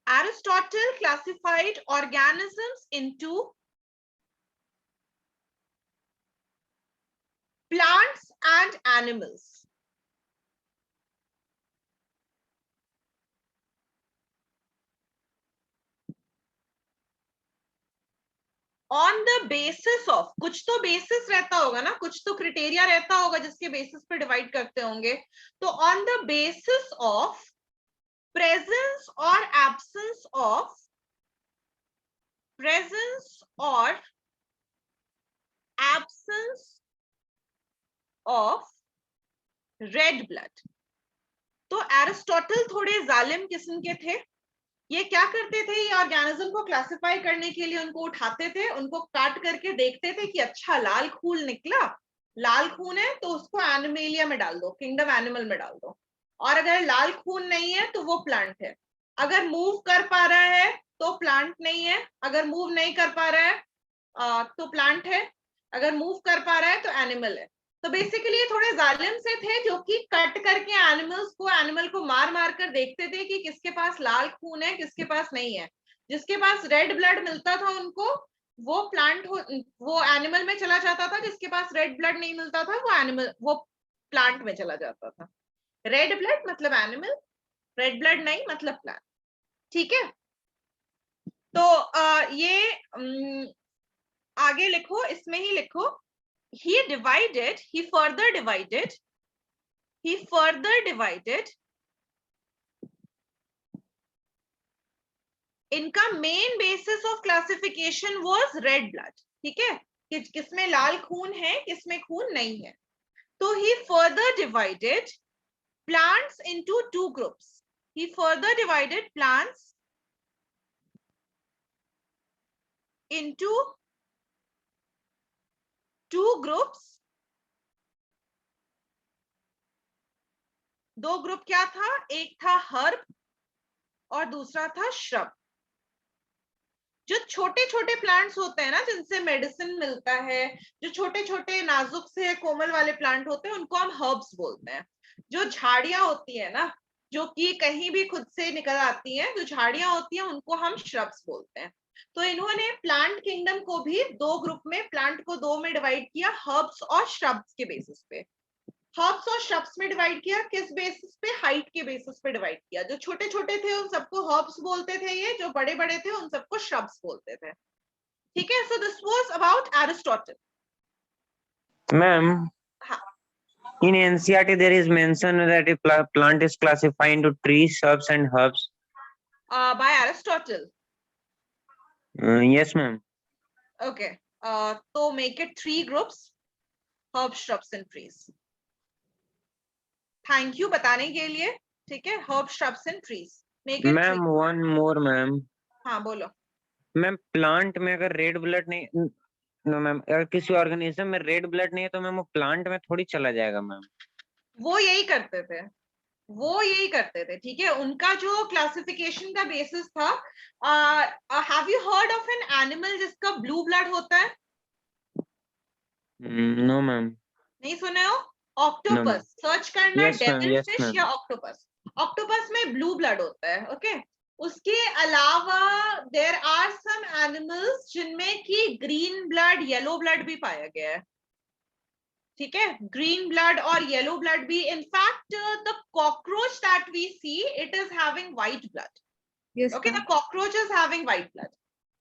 Aristotle classified organisms into plants and animals. On the basis of, कुछ तो बेसिस रहता होगा ना, कुछ तो क्राइटेरिया रहता होगा जिसके बेसिस पे डिवाइड करते होंगे। तो on the basis of presence और एब्सेंस ऑफ, प्रेजेंस और एब्सेंस ऑफ रेड ब्लड। तो एरिस्टोटल थोड़े जालिम किस्म के थे, ये क्या करते थे, ये ऑर्गेनिज्म को क्लासिफाई करने के लिए उनको उठाते थे, उनको काट करके देखते थे कि अच्छा लाल खून निकला, लाल खून है तो उसको एनिमेलिया में डाल दो, किंगडम एनिमल में डाल दो, और अगर लाल खून नहीं है तो वो प्लांट है, अगर मूव कर पा रहा है तो प्लांट नहीं है, अगर मूव नहीं कर पा रहा है तो प्लांट है, अगर मूव कर पा रहा है तो एनिमल है। तो बेसिकली ये थोड़े जालिम से थे जो कि कट करके एनिमल को मार मार कर देखते थे कि किसके पास लाल खून है किसके पास नहीं है। जिसके पास रेड ब्लड मिलता था उनको वो वो एनिमल में चला जाता था, जिसके पास रेड ब्लड नहीं मिलता था वो प्लांट में चला जाता था। रेड ब्लड मतलब एनिमल, रेड ब्लड नहीं मतलब प्लांट, ठीक है। तो ये आगे लिखो, इसमें ही लिखो, he further divided इनका main basis of classification was red blood, ठीक है, कि किसमें लाल खून है किसमें खून नहीं है। तो he further divided plants into two groups, he further divided plants into two groups, दो ग्रुप क्या था, एक था हर्ब और दूसरा था श्रब। जो छोटे छोटे प्लांट्स होते हैं ना जिनसे मेडिसिन मिलता है, जो छोटे छोटे नाजुक से कोमल वाले प्लांट होते हैं उनको हम हर्ब्स बोलते हैं। जो झाड़ियां होती है ना जो कि कहीं भी खुद से निकल आती हैं, जो झाड़ियां होती हैं उनको हम श्रब्स बोलते हैं। तो इन्होंने प्लांट किंगडम को भी दो ग्रुप में, प्लांट को दो में डिवाइड किया, हर्ब्स और श्रब्स के बेसिस पे। हर्ब्स और श्रब्स में डिवाइड किया किस बेसिस पे, हाइट के बेसिस पे डिवाइड किया। जो छोटे छोटे थे उन सबको हर्ब्स बोलते थे, ये जो बड़े बड़े थे उन सबको श्रब्स बोलते थे, ठीक है। So this was about Aristotle. Ma'am, हाँ, in NCERT there is mention that a plant is classified into trees, shrubs and herbs. By Aristotle. Yes, ma'am. Okay, तो make it 3 groups, herbs, shrubs and trees. Thank you बताने के लिए, ठीक है। Herbs, shrubs and trees, make it 3। Ma'am, one more, ma'am. हाँ बोलो। Ma'am plant में अगर रेड ब्लड नहीं, नो मैम, अगर किसी ऑर्गेनिज्म में रेड ब्लड नहीं है तो मैम वो प्लांट में थोड़ी चला जाएगा मैम। वो यही करते थे, वो यही करते थे, ठीक है। उनका जो क्लासिफिकेशन का बेसिस था, have you heard of an animal जिसका ब्लू ब्लड होता है? No ma'am. नहीं सुने हो? ऑक्टोपस, सर्च करना Yes, ma'am. Devil Yes, fish ma'am. या ऑक्टोपस। ऑक्टोपस में ब्लू ब्लड होता है, ओके। उसके अलावा देयर आर सम एनिमल्स जिनमें कि ग्रीन ब्लड येलो ब्लड भी पाया गया है, ठीक है, ग्रीन ब्लड और येलो ब्लड भी. In fact the cockroach that we see it is having white blood. Yes, okay, ma'am. The cockroach is having white blood.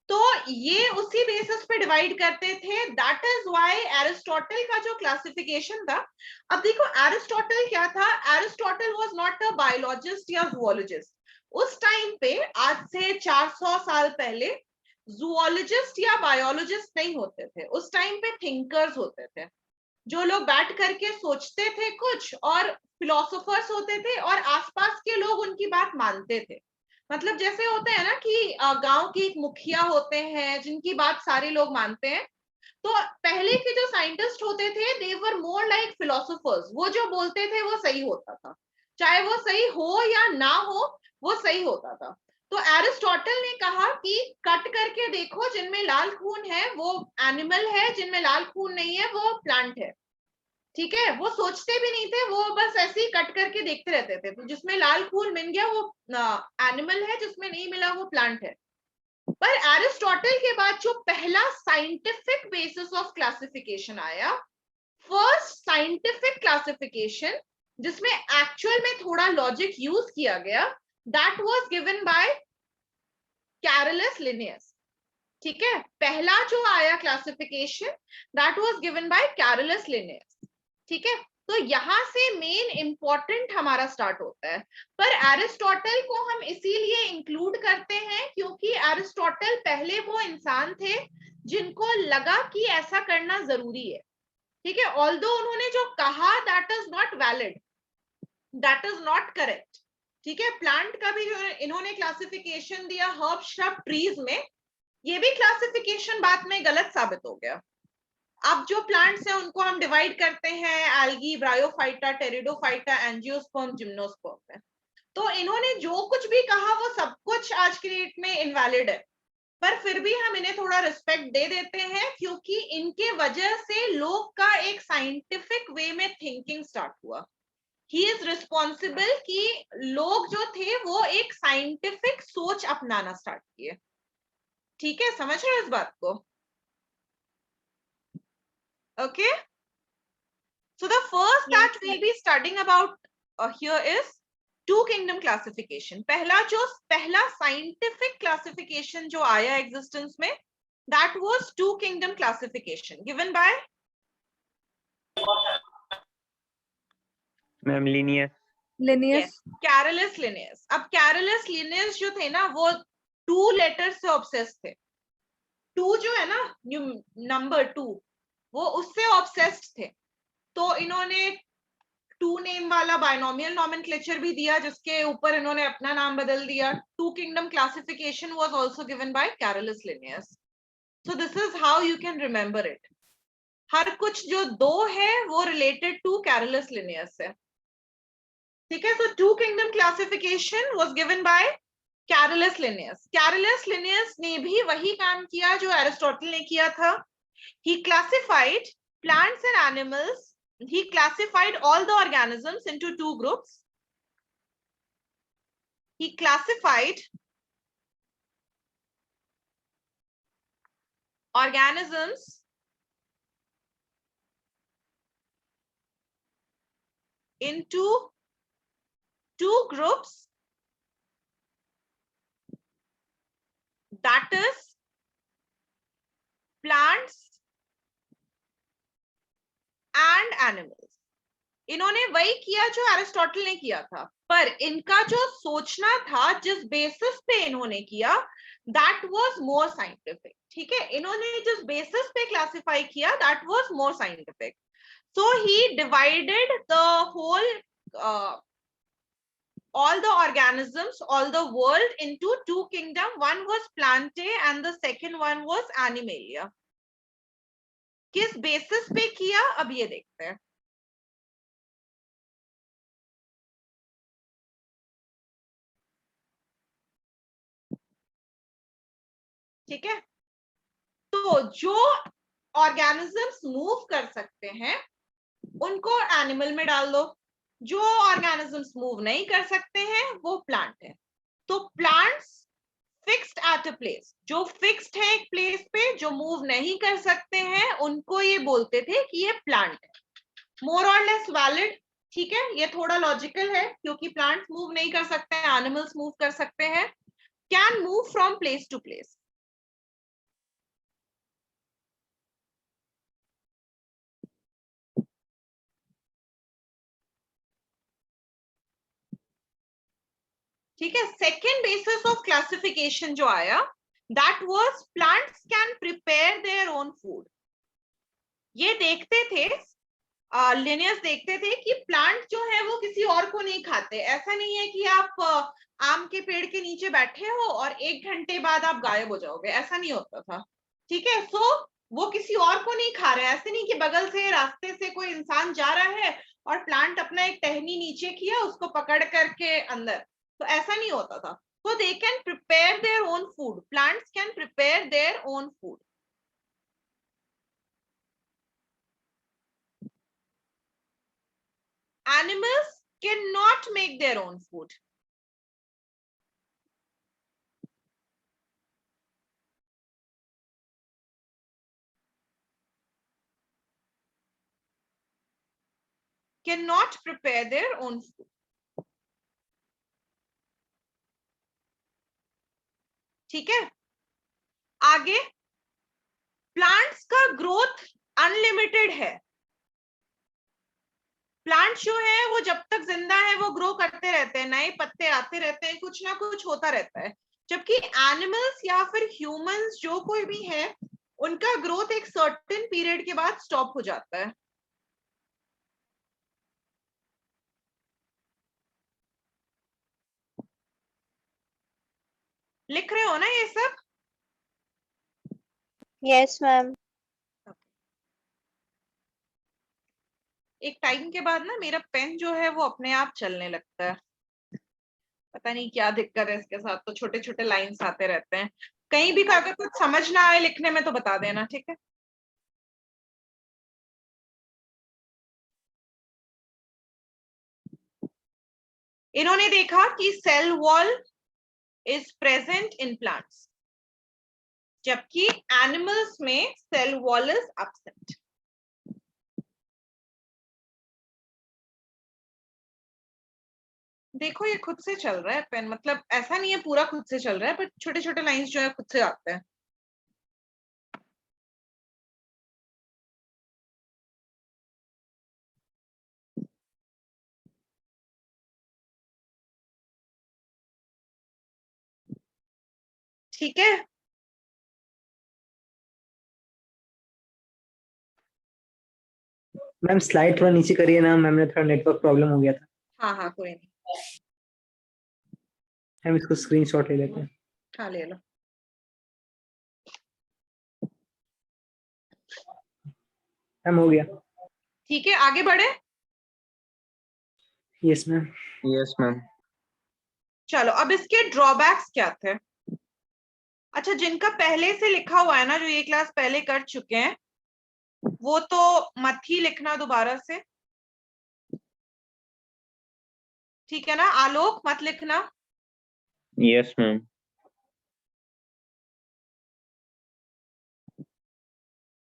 तो ये उसी बेसिस पे डिवाइड करते थे. दैट इज व्हाई एरिस्टोटल का जो क्लासिफिकेशन था, अब देखो एरिस्टोटल क्या था, Aristotle was not a biologist या जूलॉजिस्ट. उस टाइम पे, आज से 400 साल पहले, जूलॉजिस्ट या बायोलॉजिस्ट नहीं होते थे. उस टाइम पे थिंकर्स होते थे, जो लोग बैठ करके सोचते थे कुछ, और फिलोसोफर्स होते थे, और आसपास के लोग उनकी बात मानते थे. मतलब जैसे होता है ना कि गांव के एक मुखिया होते हैं जिनकी बात सारे लोग मानते हैं. तो पहले के जो साइंटिस्ट होते थे दे वर मोर लाइक फिलोसोफर्स. वो जो बोलते थे वो सही होता था, चाहे वो सही हो या ना हो, वो सही होता था. तो एरिस्टोटल ने कहा कि कट करके देखो, जिनमें लाल खून है वो एनिमल है, जिनमें लाल खून नहीं है वो प्लांट है. ठीक है, वो सोचते भी नहीं थे, वो बस ऐसे ही कट करके देखते रहते थे. तो जिसमें लाल खून मिल गया वो एनिमल है, जिसमें नहीं मिला वो प्लांट है. पर एरिस्टोटल के बाद जो पहला साइंटिफिक बेसिस ऑफ क्लासिफिकेशन आया, फर्स्ट साइंटिफिक क्लासिफिकेशन जिसमें एक्चुअल में थोड़ा लॉजिक यूज किया गया, that was given by Carolus Linnaeus. ठीक है, पहला जो आया classification that was given by Carolus Linnaeus. ठीक है, तो यहां से मेन इंपॉर्टेंट हमारा स्टार्ट होता है. पर एरिस्टोटल को हम इसीलिए इंक्लूड करते हैं क्योंकि एरिस्टोटल पहले वो इंसान थे जिनको लगा कि ऐसा करना जरूरी है. ठीक है, ऑल्दो उन्होंने जो कहा that is not valid, that is not correct. ठीक है, प्लांट का भी जो इन्होंने क्लासिफिकेशन दिया हर्ब श्रब ट्रीज में, ये भी क्लासिफिकेशन बाद में गलत साबित हो गया. अब जो प्लांट्स हैं उनको हम डिवाइड करते हैं algae, bryophyta, pteridophyta, angiosperm, gymnosperm में. तो इन्होंने जो कुछ भी कहा वो सब कुछ आज की डेट में इनवैलिड है. पर फिर भी हम इन्हें थोड़ा रिस्पेक्ट दे देते हैं क्योंकि इनके वजह से लोग का एक साइंटिफिक वे में थिंकिंग स्टार्ट हुआ. ही इज रिस्पॉन्सिबल कि लोग जो थे वो एक साइंटिफिक सोच अपनाना स्टार्ट किए. ठीक है, समझ रहे हो इस बात को? Okay, so the first Yes, that we'll be studying about here is two kingdom classification. पहला scientific classification जो आया existence में, that was two kingdom classification given by ma'am Linnaeus. Linnaeus. Carolus Linnaeus. अब Carolus Linnaeus जो थे ना वो 2 letters से obsessed थे. 2 जो है ना, नंबर 2, वो उससे ऑब्सेस्ड थे. तो इन्होंने 2 नेम वाला बाइनोमियल नॉमेनक्लेचर भी दिया जिसके ऊपर इन्होंने अपना नाम बदल दिया. 2 kingdom classification was also given by Carolus Linnaeus. So this is how you can remember it. हर कुछ जो 2 है वो रिलेटेड टू कैरोलस लिनियस है. ठीक है, सो 2 kingdom classification was given by Carolus Linnaeus. Carolus Linnaeus ने भी वही काम किया जो एरिस्टोटल ने किया था. He classified plants and animals. He classified all the organisms into 2 groups. He classified organisms into 2 groups, that is plants and animals. इन्होंने वही किया जो एरिस्टोटल ने किया था, पर इनका जो सोचना था, जिस बेसिस पे इन्होंने किया, दैट वाज मोर साइंटिफिक. ठीक है, इन्होंने जिस बेसिस पे क्लासिफाई किया that was more scientific. So he divided the whole all the organisms, all the world into 2 kingdom. One was Plantae and the second one was Animalia. किस basis पे किया अब ये देखते हैं. ठीक है, तो जो ऑर्गेनिजम्स मूव कर सकते हैं उनको एनिमल में डाल दो, जो ऑर्गेनिजम्स मूव नहीं कर सकते हैं वो प्लांट है. तो plants fixed at a place, जो फिक्स्ड है एक प्लेस पे, जो मूव नहीं कर सकते हैं, उनको ये बोलते थे कि ये प्लांट है। मोर और लेस वैलिड, ठीक है। ये थोड़ा लॉजिकल है क्योंकि प्लांट्स मूव नहीं कर सकते हैं, एनिमल्स मूव कर सकते हैं। Can move from place to place. ठीक है। सेकेंड बेसिस ऑफ क्लासिफिकेशन जो आया, that was plants can prepare their own food. ये देखते थे, लिनियस देखते थे कि प्लांट जो है वो किसी और को नहीं खाते। ऐसा नहीं है कि आप आम के पेड़ के नीचे बैठे हो और 1 घंटे बाद आप गायब हो जाओगे, ऐसा नहीं होता था। ठीक है। सो वो किसी और को नहीं खा रहे। ऐसे नहीं कि बगल से रास्ते से कोई इंसान जा रहा है और प्लांट अपना एक टहनी नीचे किया, उसको पकड़ करके अंदर, तो ऐसा नहीं होता था। So they can prepare their own food. Plants can prepare their own food. Animals cannot make their own food. Cannot prepare their own food. ठीक है। आगे, प्लांट्स का ग्रोथ अनलिमिटेड है। प्लांट जो है वो जब तक जिंदा है वो ग्रो करते रहते हैं, नए पत्ते आते रहते हैं, कुछ ना कुछ होता रहता है। जबकि एनिमल्स या फिर ह्यूमंस जो कोई भी है, उनका ग्रोथ एक सर्टेन पीरियड के बाद स्टॉप हो जाता है। लिख रहे हो ना ये सब? Yes, ma'am. एक टाइम के बाद ना मेरा पेन जो है वो अपने आप चलने लगता है, पता नहीं क्या दिक्कत है इसके साथ। तो छोटे छोटे लाइंस आते रहते हैं। कहीं भी अगर कुछ समझ ना आए लिखने में तो बता देना, ठीक है। इन्होंने देखा कि cell wall is present in plants, जबकि एनिमल्स में सेल वॉल इज एब्सेंट। देखो ये खुद से चल रहा है पेन, मतलब ऐसा नहीं है पूरा खुद से चल रहा है, बट छोटे छोटे लाइंस जो है खुद से आते हैं। ठीक है। मैम स्लाइड थोड़ा नीचे करिए ना, मैम ने थोड़ा नेटवर्क प्रॉब्लम हो गया था। हाँ हाँ कोई नहीं, हम इसको स्क्रीनशॉट ले लेते हैं। हाँ ले लो। मैम हो गया। ठीक है, आगे बढ़े। Yes ma'am. Yes ma'am. चलो अब इसके ड्रॉबैक्स क्या थे। अच्छा, जिनका पहले से लिखा हुआ है ना, जो ये क्लास पहले कर चुके हैं, वो तो मत ही लिखना दोबारा से, ठीक है ना। आलोक मत लिखना। Yes ma'am.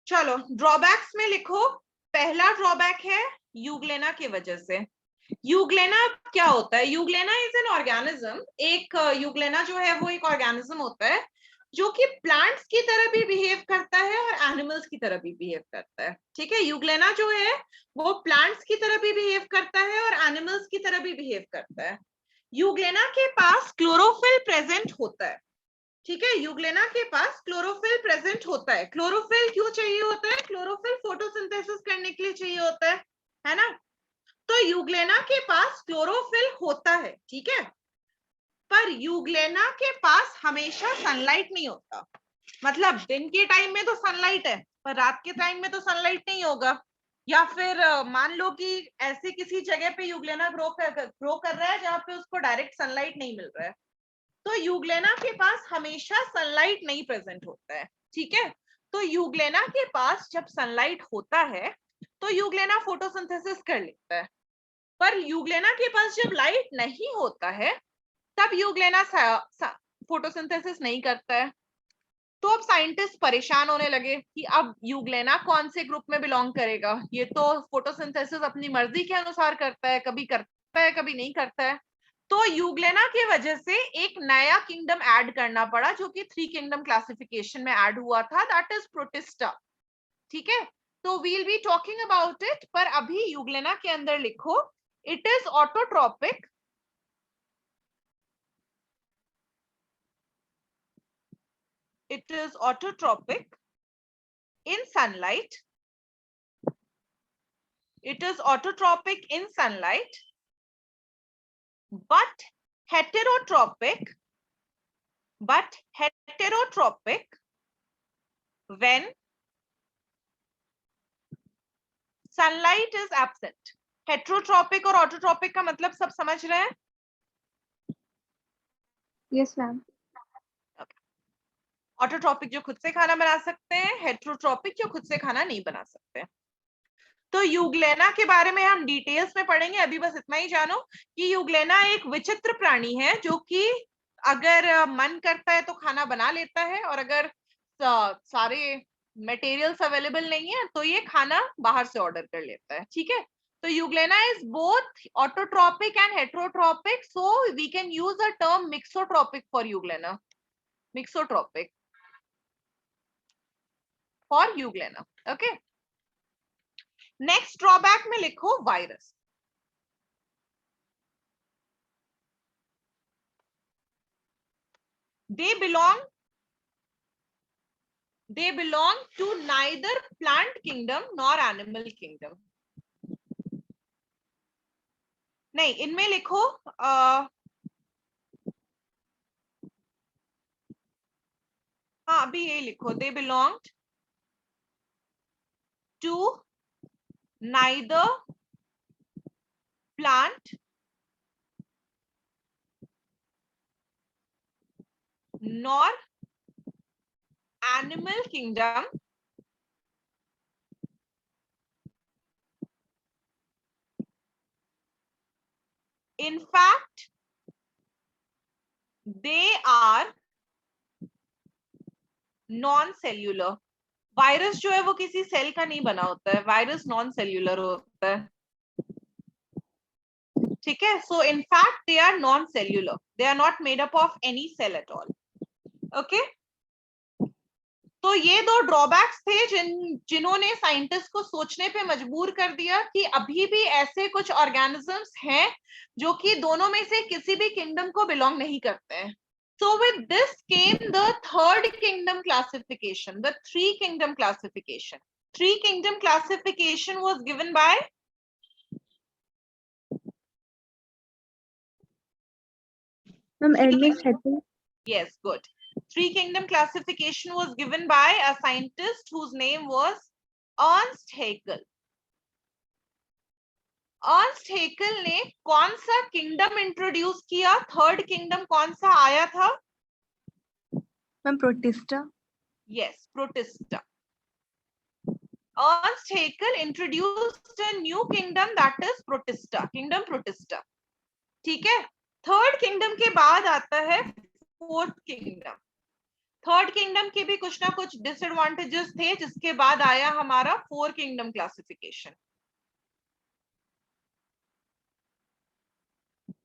चलो ड्रॉबैक्स में लिखो। पहला ड्रॉबैक है यूग्लेना की वजह से। यूग्लेना क्या होता है? Euglena is an organism. एक यूग्लेना जो है वो एक ऑर्गेनिज्म होता है जो कि प्लांट्स की तरह भी बिहेव करता है और एनिमल्स की तरह भी बिहेव करता है। ठीक है। यूग्लेना जो है वो प्लांट्स की तरह भी बिहेव करता है और एनिमल्स की तरह भी बिहेव करता है। यूग्लेना के पास क्लोरोफिल प्रेजेंट होता है। ठीक है। यूग्लेना के पास क्लोरोफिल प्रेजेंट होता है। क्लोरोफिल क्यों चाहिए होता है? क्लोरोफिल फोटोसिंथेसिस करने के लिए चाहिए होता है ना। तो यूग्लेना के पास क्लोरोफिल होता है, ठीक है। पर यूग्लेना के पास हमेशा सनलाइट नहीं होता। मतलब दिन के टाइम में तो सनलाइट है, पर रात के टाइम में तो सनलाइट नहीं होगा। या फिर मान लो कि ऐसे किसी जगह पे यूग्लेना ग्रो कर रहा है जहां पे उसको डायरेक्ट सनलाइट नहीं मिल रहा है, तो यूग्लेना के पास हमेशा सनलाइट नहीं प्रेजेंट होता है। ठीक है। तो यूग्लेना के पास जब सनलाइट होता है तो यूग्लेना फोटोसिंथेसिस कर लेता है। पर यूग्लेना के पास जब लाइट नहीं होता है तब यूग्लेना फोटोसिंथेसिस नहीं करता है। तो अब साइंटिस्ट परेशान होने लगे कि अब यूग्लेना कौन से ग्रुप में बिलोंग करेगा, ये तो फोटोसिंथेसिस अपनी मर्जी के अनुसार करता है, कभी करता है कभी नहीं करता है। तो यूग्लेना की वजह से एक नया किंगडम ऐड करना पड़ा जो कि 3 किंगडम क्लासिफिकेशन में ऐड हुआ था, दैट इज प्रोटिस्टा। ठीक है, तो we'll be talking about it, पर अभी यूग्लेना के अंदर लिखो it is autotropic, it is autotropic in sunlight, it is autotropic in sunlight, but heterotropic when sunlight is absent. heterotropic और autotropic का मतलब सब समझ रहे हैं? Yes, ma'am. ऑटोट्रोपिक जो खुद से खाना बना सकते हैं, हेटेरोट्रोपिक जो खुद से खाना नहीं बना सकते। तो यूग्लेना के बारे में हम डिटेल्स में पढ़ेंगे, अभी बस इतना ही जानो कि यूग्लेना एक विचित्र प्राणी है जो कि अगर मन करता है तो खाना बना लेता है, और अगर सारे मटेरियल्स अवेलेबल नहीं है तो ये खाना बाहर से ऑर्डर कर लेता है। ठीक है, तो euglena is both autotrophic and heterotrophic, so we can use a term mixotrophic for euglena, mixotrophic for euglena. Okay, next drawback में लिखो virus. they belong to neither plant kingdom nor animal kingdom। नहीं, इनमें लिखो हाँ अभी यही लिखो, they belonged to neither plant nor animal kingdom, in fact they are non cellular. Virus जो है वो किसी सेल का नहीं बना होता है, वायरस नॉन सेल्यूलर होता है। ठीक है, so in fact they are non cellular, they are not made up of any cell at all. Okay, तो ये दो ड्रॉबैक्स थे जिन्होंने साइंटिस्ट को सोचने पे मजबूर कर दिया कि अभी भी ऐसे कुछ ऑर्गेनिजम्स हैं जो कि दोनों में से किसी भी किंगडम को बिलोंग नहीं करते हैं। So with this came the third kingdom classification, the 3 kingdom classification. 3 kingdom classification was given by Ernest Haeckel. Yes, good. 3 kingdom classification was given by a scientist whose name was Ernst Haeckel. Ernst Haeckel ने कौन सा kingdom introduce किया? Third kingdom कौन सा आया था? Ma'am, Protista. Yes, Protista. Ernst Haeckel introduced a new kingdom, that is Protista, Kingdom Protista. ठीक है, थर्ड किंगडम के बाद आता है फोर्थ किंगडम। थर्ड किंगडम के भी कुछ ना कुछ डिसएडवांटेजेस थे, जिसके बाद आया हमारा 4 kingdom classification.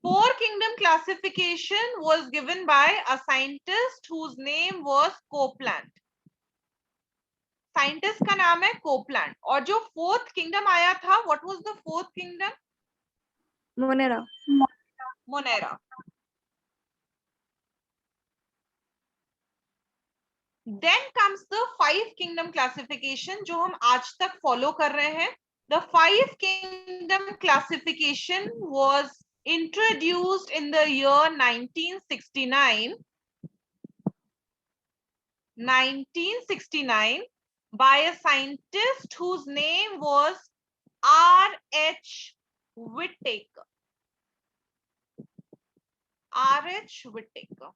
4 kingdom classification was given by a scientist whose name was Copeland. Scientist का नाम है कोपलैंड। और जो 4th किंगडम आया था, what was the 4th kingdom? Monera. Monera. Then comes the 5 kingdom classification जो हम आज तक फॉलो कर रहे हैं। The 5 kingdom classification was introduced in the year 1969 by a scientist whose name was R.H. Whittaker. R.H. Whittaker.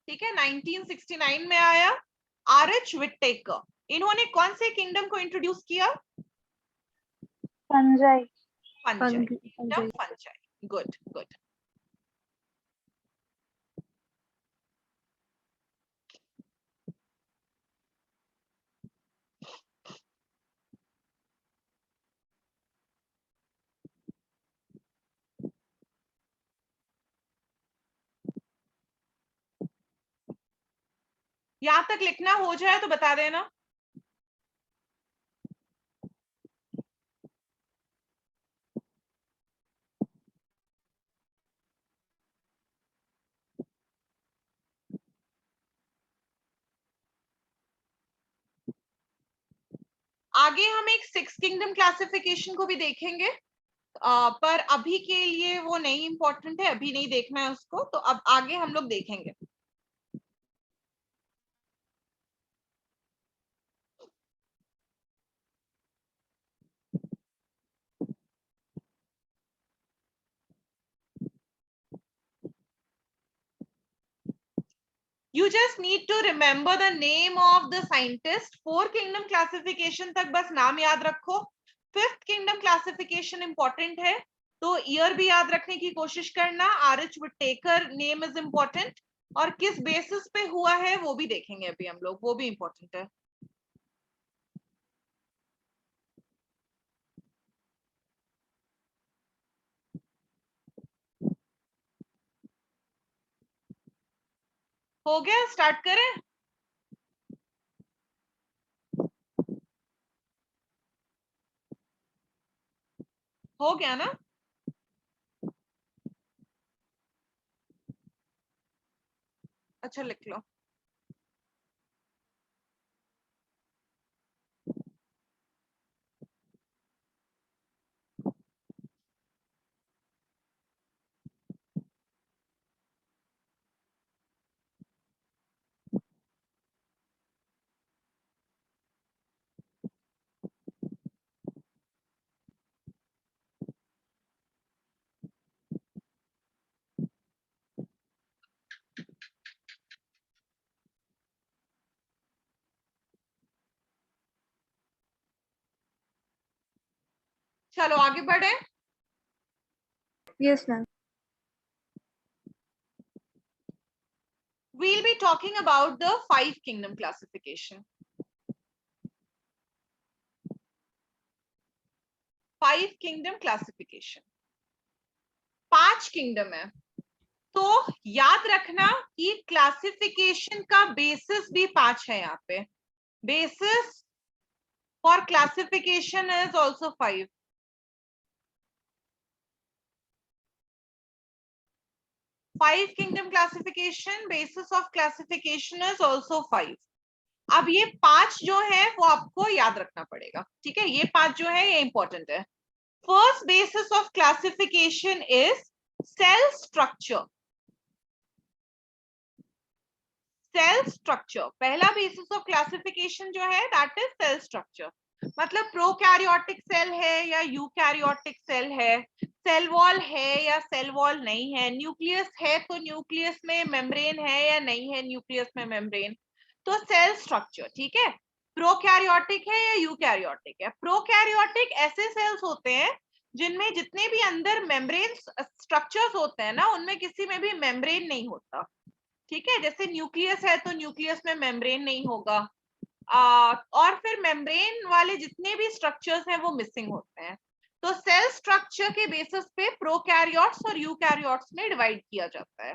ठीक है, 1969 में आया R.H. Whittaker। इन्होंने कौन से किंगडम को इंट्रोड्यूस किया? Fungi. फंजाई। Good good. यहां तक लिखना हो जाए तो बता देना। आगे हम एक 6 किंगडम क्लासिफिकेशन को भी देखेंगे, पर अभी के लिए वो नहीं इंपॉर्टेंट है, अभी नहीं देखना है उसको, तो अब आगे हम लोग देखेंगे। You just need to remember the name of the scientist. 4 kingdom classification तक बस नाम याद रखो। 5th kingdom classification important है, तो ईयर भी याद रखने की कोशिश करना। R H. Whittaker name is important, और किस बेसिस पे हुआ है वो भी देखेंगे अभी हम लोग, वो भी इम्पोर्टेंट है। हो गया, स्टार्ट करें? हो गया ना? अच्छा लिख लो। चलो आगे बढ़े। Yes, ma'am. We'll be talking about the 5 kingdom classification. 5 kingdom classification, 5 kingdom है, तो याद रखना कि क्लासिफिकेशन का बेसिस भी 5 है। यहाँ पे basis for classification is also 5। 5 kingdom classification, basis of classification is also 5। अब ये 5 जो है वो आपको याद रखना पड़ेगा, ठीक है? ये 5 जो है ये इंपॉर्टेंट है। First basis of classification is cell structure. Cell structure पहला बेसिस ऑफ क्लासिफिकेशन जो है दैट इज सेल स्ट्रक्चर। मतलब प्रोकैरियोटिक सेल है या यूकैरियोटिक सेल है, सेल वॉल है या सेल वॉल नहीं है, न्यूक्लियस है तो न्यूक्लियस में मेम्ब्रेन है या नहीं है न्यूक्लियस में मेम्ब्रेन, तो सेल स्ट्रक्चर, ठीक है? प्रोकैरियोटिक है या यूकैरियोटिक है। प्रोकैरियोटिक ऐसे सेल्स होते हैं जिनमें जितने भी अंदर मेम्ब्रेन स्ट्रक्चर्स होते हैं ना, उनमें किसी में भी मेम्ब्रेन नहीं होता, ठीक है? जैसे न्यूक्लियस है तो न्यूक्लियस में मेम्ब्रेन नहीं होगा, और फिर मेम्ब्रेन वाले जितने भी स्ट्रक्चर्स हैं वो मिसिंग होते हैं। तो सेल स्ट्रक्चर के बेसिस पे प्रोकैरियोट्स और यूकैरियोट्स में डिवाइड किया जाता है।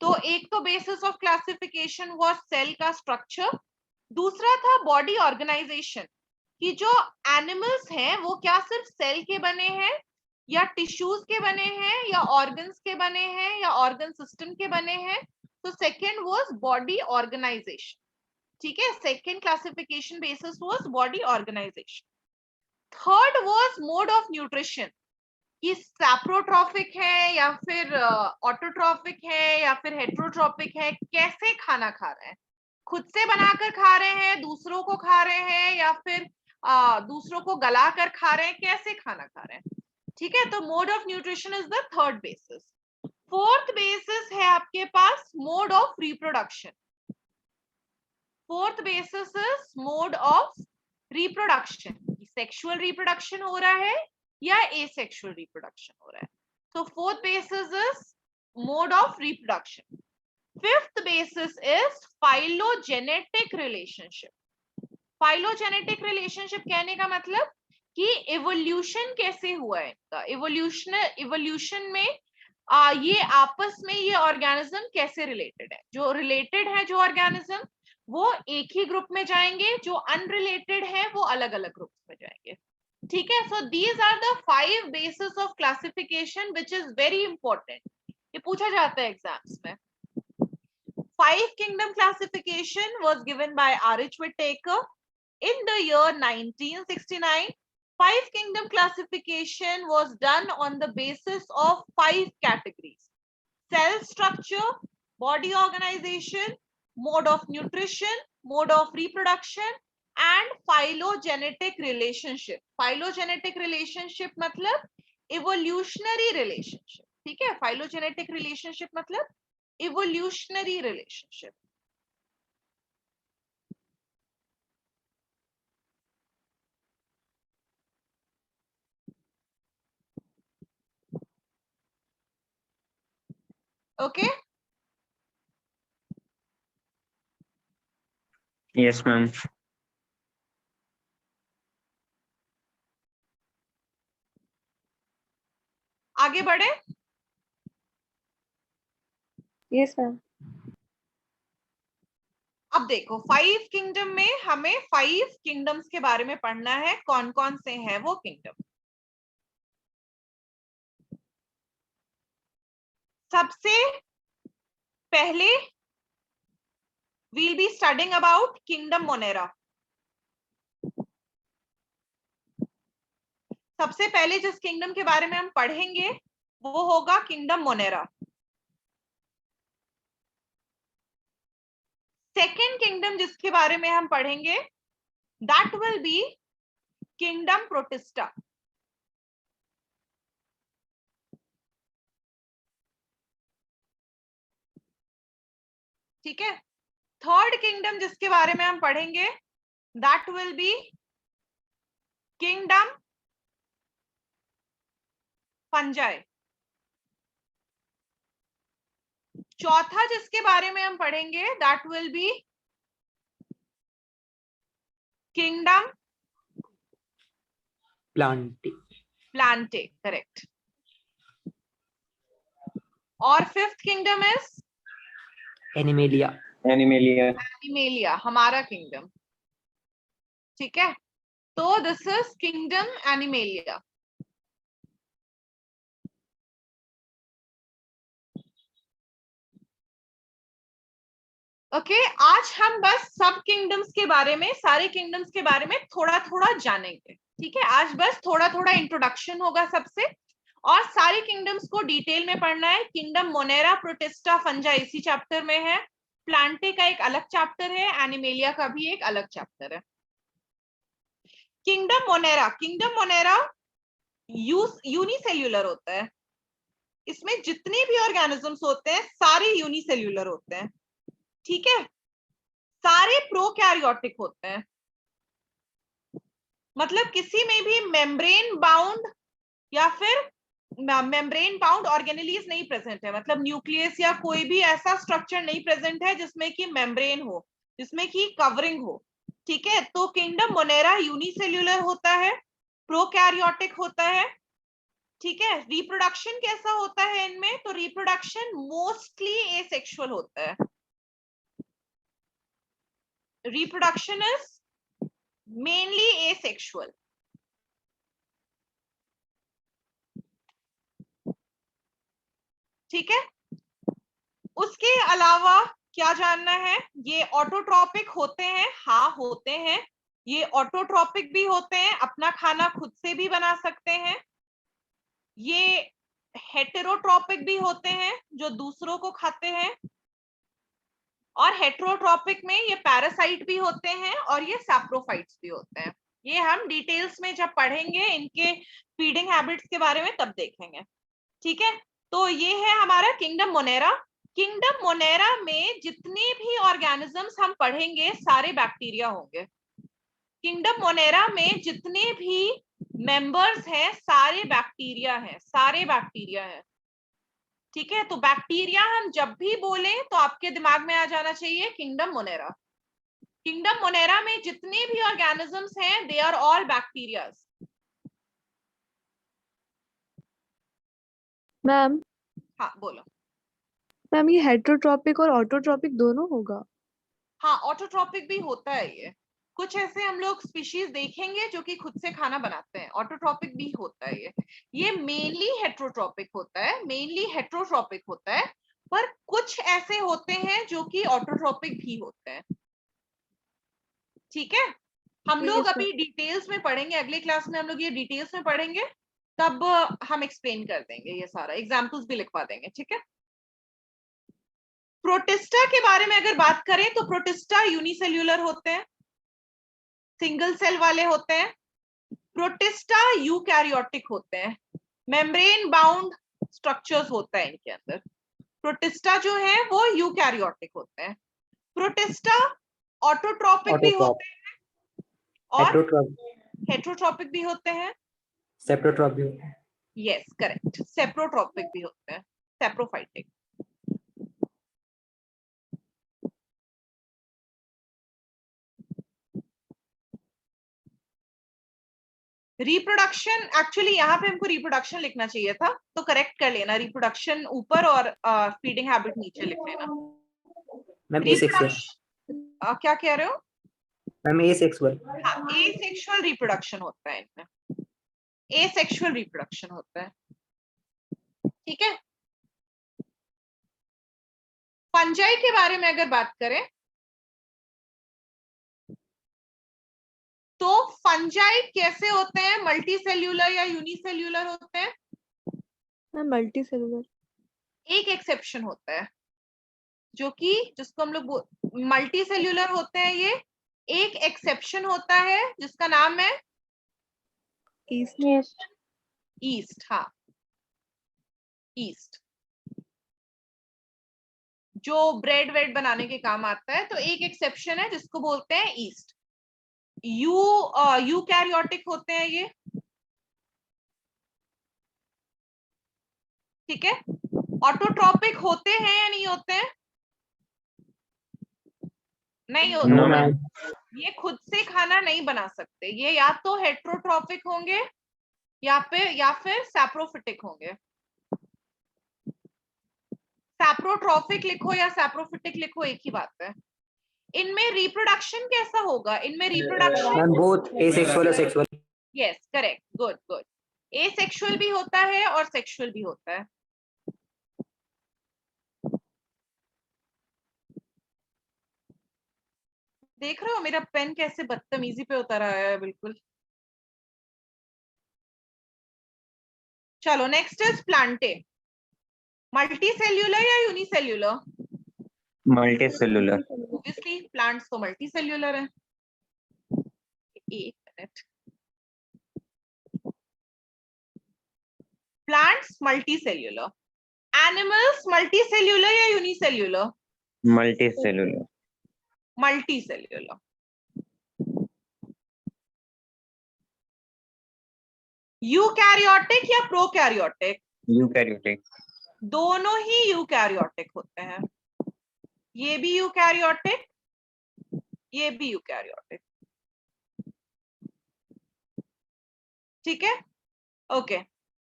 तो एक तो basis of classification was cell का स्ट्रक्चर, दूसरा था बॉडी ऑर्गेनाइजेशन, कि जो एनिमल्स हैं वो क्या सिर्फ सेल के बने हैं या टिश्यूज के बने हैं या ऑर्गन्स के बने हैं या ऑर्गन सिस्टम के बने हैं। तो सेकेंड वाज बॉडी ऑर्गेनाइजेशन, ठीक है? Second classification basis was body organisation. Third was mode of nutrition, कि सैप्रोट्रॉफिक है या फिर ऑटोट्रॉफिक है या फिर हेट्रोट्रॉफिक है, कैसे खाना खा रहे हैं, खुद से बनाकर खा रहे हैं, दूसरों को खा रहे हैं, या फिर दूसरों को गला कर खा रहे हैं, कैसे खाना खा रहे हैं, ठीक है? तो mode of nutrition is the third basis. Fourth basis है आपके पास mode of reproduction. Fourth basis is mode of reproduction, sexual reproduction हो रहा है या एसेक्सुअल रिप्रोडक्शन हो रहा है। तो fourth basis is mode of reproduction. Fifth basis is phylogenetic relationship. Phylogenetic relationship कहने का मतलब कि इवोल्यूशन कैसे हुआ है इनका, इवोल्यूशन में ये आपस में ये ऑर्गेनिज्म कैसे रिलेटेड है, जो रिलेटेड है जो ऑर्गेनिज्म वो एक ही ग्रुप में जाएंगे, जो अनरिलेटेड है वो अलग अलग ग्रुप में जाएंगे। ठीक है, so these are the 5 basis of classification which is very important, ये पूछा जाता है एग्जाम्स में। 5 kingdom classification was given by R.H. Whittaker in the year 1969. 5 kingdom classification was done on the basis of 5 categories: cell structure, body organization, mode of nutrition, mode of reproduction and phylogenetic relationship. Phylogenetic relationship मतलब evolutionary relationship, ठीक है, phylogenetic relationship मतलब evolutionary relationship. Okay, Yes, ma'am. आगे बढ़े। Yes ma'am. अब देखो 5 kingdom में हमें 5 किंगडम्स के बारे में पढ़ना है, कौन कौन से हैं वो किंगडम। सबसे पहले we'll be studying about kingdom Monera. सबसे पहले जिस किंगडम के बारे में हम पढ़ेंगे वो होगा किंगडम मोनेरा। सेकेंड किंगडम जिसके बारे में हम पढ़ेंगे that will be kingdom protista. ठीक है, थर्ड किंगडम जिसके बारे में हम पढ़ेंगे that will be kingdom fungi. चौथा जिसके बारे में हम पढ़ेंगे that will be kingdom plantae, correct. और fifth kingdom is animalia. Animalia, हमारा किंगडम। ठीक है, तो this is kingdom animalia. Okay, आज हम बस सब किंगडम्स के बारे में, सारे किंगडम्स के बारे में थोड़ा थोड़ा जानेंगे। ठीक है, आज बस थोड़ा थोड़ा इंट्रोडक्शन होगा सबसे, और सारे किंगडम्स को डिटेल में पढ़ना है। किंगडम मोनेरा, प्रोटिस्टा, फंजा इसी चैप्टर में है। प्लांटे का एक अलग चैप्टर है, एनिमेलिया का भी एक अलग चैप्टर है। किंगडम मोनेरा यूनिसेल्यूलर होता है। इसमें जितने भी ऑर्गेनिजम्स होते हैं सारे यूनिसेल्यूलर होते हैं। ठीक है, सारे प्रोकैरियोटिक होते हैं, मतलब किसी में भी मेम्ब्रेन बाउंड या फिर मेम्ब्रेन बाउंड ऑर्गेनेलीज नहीं प्रेजेंट है, मतलब न्यूक्लियस या कोई भी ऐसा स्ट्रक्चर नहीं प्रेजेंट है जिसमें कि मेम्ब्रेन हो, जिसमें कि कवरिंग हो। ठीक है, तो किंगडम मोनेरा यूनिसेल्यूलर होता है, प्रोकैरियोटिक होता है। ठीक है, रिप्रोडक्शन कैसा होता है इनमें, तो रिप्रोडक्शन मोस्टली एसेक्सुअल होता है। Reproduction is mainly asexual. ठीक है, उसके अलावा क्या जानना है, ये ऑटोट्रॉपिक होते हैं, हाँ होते हैं, ये ऑटोट्रॉपिक भी होते हैं, अपना खाना खुद से भी बना सकते हैं। ये हेटेरोट्रॉपिक भी होते हैं, जो दूसरों को खाते हैं, और हेटेरोट्रॉपिक में ये पैरासाइट भी होते हैं और ये सैप्रोफाइट्स भी होते हैं। ये हम डिटेल्स में जब पढ़ेंगे इनके फीडिंग हैबिट्स के बारे में तब देखेंगे। ठीक है, तो ये है हमारा किंगडम मोनेरा। किंगडम मोनेरा में जितने भी ऑर्गेनिजम्स हम पढ़ेंगे सारे बैक्टीरिया होंगे। किंगडम मोनेरा में जितने भी मेंबर्स हैं सारे बैक्टीरिया हैं, सारे बैक्टीरिया हैं। ठीक है, तो बैक्टीरिया हम जब भी बोलें तो आपके दिमाग में आ जाना चाहिए किंगडम मोनेरा। किंगडम मोनेरा में जितने भी ऑर्गेनिजम्स हैं they are all bacterias. Ma'am. हाँ बोलो। मैम, ये हेटेरोट्रॉपिक और ऑटोट्रॉपिक दोनों होगा? हाँ, ऑटोट्रॉपिक भी होता है ये। कुछ ऐसे हम लोग स्पीशीज देखेंगे जो कि खुद से खाना बनाते हैं, ऑटोट्रॉपिक भी होता है ये मेनली हेट्रोट्रॉपिक होता है, मेनली हेट्रोट्रॉपिक होता है, पर कुछ ऐसे होते हैं जो कि ऑटोट्रॉपिक भी होते हैं। ठीक है, हम लोग Yes, अभी डिटेल्स में पढ़ेंगे, अगले क्लास में हम लोग ये डिटेल्स में पढ़ेंगे, तब हम एक्सप्लेन कर देंगे ये सारा, एग्जाम्पल्स भी लिखवा देंगे। ठीक है, प्रोटिस्टा के बारे में अगर बात करें तो प्रोटिस्टा यूनिसेल्यूलर होते हैं, सिंगल सेल वाले होते हैं। प्रोटिस्टा यूकैरियोटिक होते हैं, मेम्ब्रेन बाउंड स्ट्रक्चर्स होता है इनके अंदर। प्रोटिस्टा जो है वो यूकैरियोटिक होते हैं। प्रोटिस्टा ऑटोट्रॉपिक भी होते हैं और हेट्रोट्रॉप हेट्रोट्रॉपिक भी होते हैं। सेप्रोट्रॉप भी होता है। यस करेक्ट, सेप्रोट्रॉपिक भी होते हैं, सेप्रोफाइटिक। रिप्रोडक्शन, एक्चुअली यहाँ पे हमको रिप्रोडक्शन लिखना चाहिए था, तो करेक्ट कर लेना, रिप्रोडक्शन ऊपर और फीडिंग हैबिट नीचे लिख लेना। मैम एसेक्सुअल, क्या कह रहे हो? Ma'am asexual. हाँ, एसेक्सुअल रिप्रोडक्शन होता है इनमें, एसेक्सुअल रिप्रोडक्शन होता है। ठीक है, फंजाई के बारे में अगर बात करें तो फंजाई कैसे होते हैं, मल्टी सेल्यूलर या यूनिसेल्यूलर होते हैं? Ma'am multi cellular. एक एक्सेप्शन होता है जो कि जिसको हम लोग मल्टी सेल्यूलर होते हैं, ये एक एक्सेप्शन होता है जिसका नाम है ईस्ट। ईस्ट। हाँ, ईस्ट जो ब्रेड वेड बनाने के काम आता है, तो एक एक्सेप्शन है जिसको बोलते हैं ईस्ट। यूकैरियोटिक होते हैं ये। ठीक है, ऑटोट्रॉपिक होते हैं या नहीं होते हैं? नहीं होते। No ma'am. ये खुद से खाना नहीं बना सकते, ये या तो हेट्रोट्रॉपिक होंगे या फिर सैप्रोफिटिक होंगे। सैप्रोट्रॉपिक लिखो या सैप्रोफिटिक लिखो, एक ही बात है। इनमें रिप्रोडक्शन कैसा होगा? इनमें रिप्रोडक्शन, मैम बोथ एसेक्सुअल और sexual. Yes correct, good good. Asexual भी होता है और सेक्सुअल भी होता है। देख रहे हो मेरा पेन कैसे बदतमीजी पे उतर आया है बिल्कुल। चलो next is plantae. Multicellular या unicellular? Multicellular. Obviously plants तो मल्टी सेल्यूलर है। एक minute, plants multicellular, animals multicellular या unicellular? Multicellular. Multicellular. Eukaryotic या प्रोकैरियोटिक? यूकैरियोटिक। दोनों ही यूकैरियोटिक होते हैं, ये भी यूकैरियोटिक, ये भी यूकैरियोटिक। ठीक है, ओके।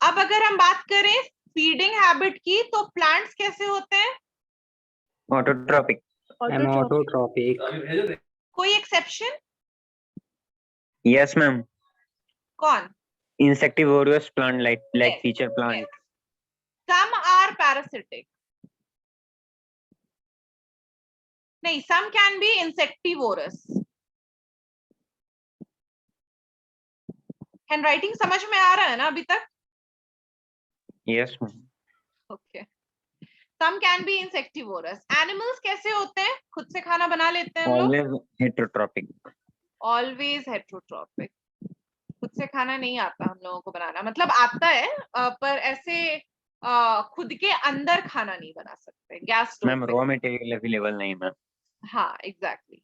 अब अगर हम बात करें फीडिंग हैबिट की, तो प्लांट्स कैसे होते हैं? ऑटोट्रॉपिक। Ma'am autotrophic. कोई एक्सेप्शन? यस मैम, कौन? insectivorous plant like Yes, feature plant. yes. Some are parasitic. नहीं, some can be insectivorous. Handwriting समझ में आ रहा है ना अभी तक? Yes ma'am. Okay, some can be insectivorous. Animals कैसे होते हैं? खुद से खाना बना लेते हैं हम लोग? Always heterotropic. Always heterotropic. खुद से खाना नहीं आता हम लोगों को बनाना, मतलब आता है पर ऐसे खुद के अंदर खाना नहीं बना सकते, gas ma'am raw material available नहीं मैम। हाँ एग्जैक्टली,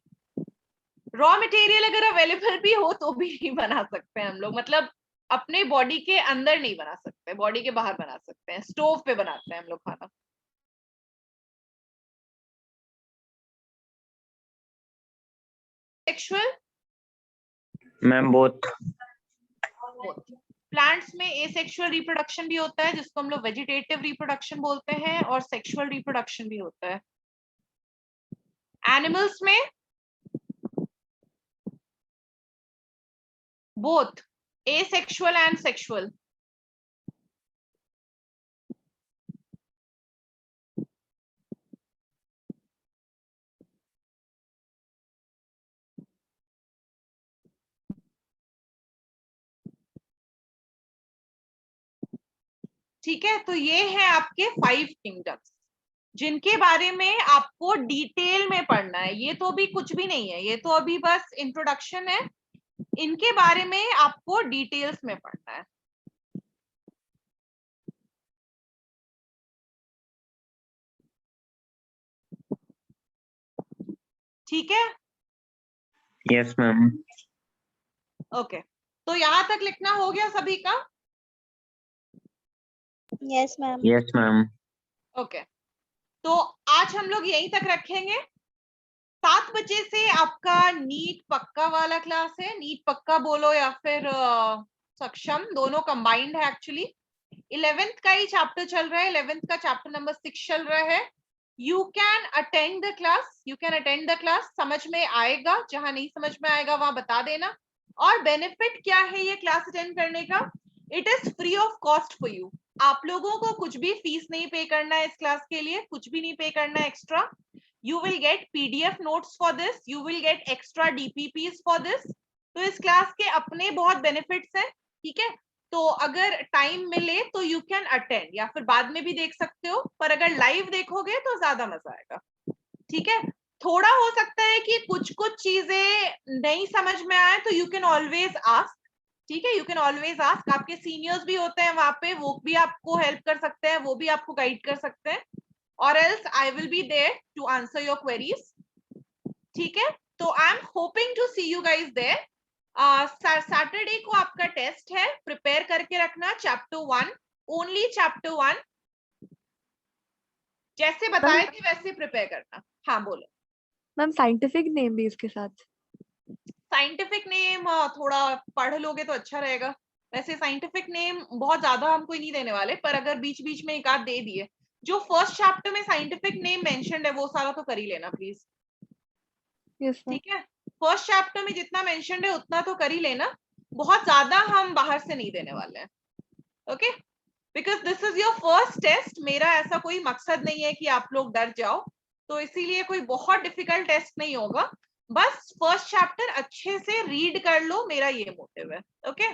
रॉ मटेरियल अगर अवेलेबल भी हो तो भी नहीं बना सकते हम लोग, मतलब अपने बॉडी के अंदर नहीं बना सकते, बॉडी के बाहर बना सकते हैं, स्टोव पे बनाते हैं हम लोग खाना। सेक्सुअल? Ma'am both. प्लांट्स में एसेक्सुअल रिप्रोडक्शन भी होता है जिसको हम लोग वेजिटेटिव रिप्रोडक्शन बोलते हैं, और सेक्सुअल रिप्रोडक्शन भी होता है। एनिमल्स में बोथ एसेक्सुअल एंड सेक्सुअल। ठीक है, तो ये है आपके 5 किंगडम्स जिनके बारे में आपको डिटेल में पढ़ना है। ये तो अभी कुछ भी नहीं है, ये तो अभी बस इंट्रोडक्शन है। इनके बारे में आपको डिटेल्स में पढ़ना है। ठीक है, यस मैम। ओके, तो यहां तक लिखना हो गया सभी का? Yes, ma'am. Yes ma'am. Okay, तो आज हम लोग यहीं तक रखेंगे। 7 बजे से आपका नीट पक्का वाला क्लास है। नीट पक्का बोलो या फिर सक्षम, दोनों कंबाइंड है एक्चुअली। 11th का ही चैप्टर चल रहा है, 11th का चैप्टर नंबर 6 चल रहा है। You can attend the class, you can attend the class. समझ में आएगा, जहां नहीं समझ में आएगा वहां बता देना। और बेनिफिट क्या है ये क्लास अटेंड करने का? It is free of cost for you. आप लोगों को कुछ भी फीस नहीं पे करना है इस क्लास के लिए, कुछ भी नहीं पे करना है extra. You will get PDF notes for this, you will get extra DPPs for this। तो इस क्लास के अपने बहुत बेनिफिट्स हैं, ठीक है। तो अगर टाइम मिले तो यू कैन अटेंड, या फिर बाद में भी देख सकते हो, पर अगर लाइव देखोगे तो ज्यादा मजा आएगा, ठीक है। थोड़ा हो सकता है कि कुछ कुछ चीजें नहीं समझ में आए, तो यू कैन ऑलवेज आस्क, ठीक है। यू कैन ऑलवेज आस्क, आपके सीनियर्स भी होते हैं वहां पे, वो भी आपको हेल्प कर सकते हैं, वो भी आपको गाइड कर सकते हैं। or else I will be there to answer your queries, ठीक है। तो I am hoping to see you guys there। Saturday को आपका टेस्ट है, प्रिपेयर करके रखना चैप्टर 1, ओनली चैप्टर 1। जैसे बताए थे वैसे प्रिपेयर करना। हाँ बोलो मैम, साइंटिफिक नेम भी इसके साथ? साइंटिफिक नेम थोड़ा पढ़ लोगे तो अच्छा रहेगा। वैसे साइंटिफिक नेम बहुत ज्यादा हम कोई नहीं देने वाले, पर अगर बीच बीच में एक आध दे दिए। जो फर्स्ट चैप्टर में साइंटिफिक नेम मेंशन्ड है वो सारा तो कर ही लेना प्लीज, यस मैम। ठीक है। फर्स्ट चैप्टर में जितना मेंशन्ड है उतना तो कर ही लेना, बहुत ज्यादा हम बाहर से नहीं देने वाले हैं, okay. Because this is your first test. मेरा ऐसा कोई मकसद नहीं है कि आप लोग डर जाओ, तो इसीलिए कोई बहुत डिफिकल्ट टेस्ट नहीं होगा। बस फर्स्ट चैप्टर अच्छे से रीड कर लो, मेरा ये मोटिव है, ओके।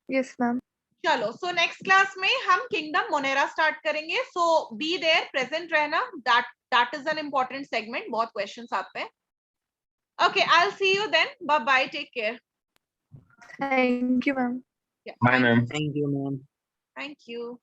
Yes ma'am. चलो, सो नेक्स्ट क्लास में हम किंगडम मोनेरा स्टार्ट करेंगे। सो बी देयर, प्रेजेंट रहना, that is an important segment, बहुत क्वेश्चंस आते हैं। Okay, I will see you then, bye bye, take care. Thank you ma'am. Bye ma'am. Thank you ma'am. Thank you.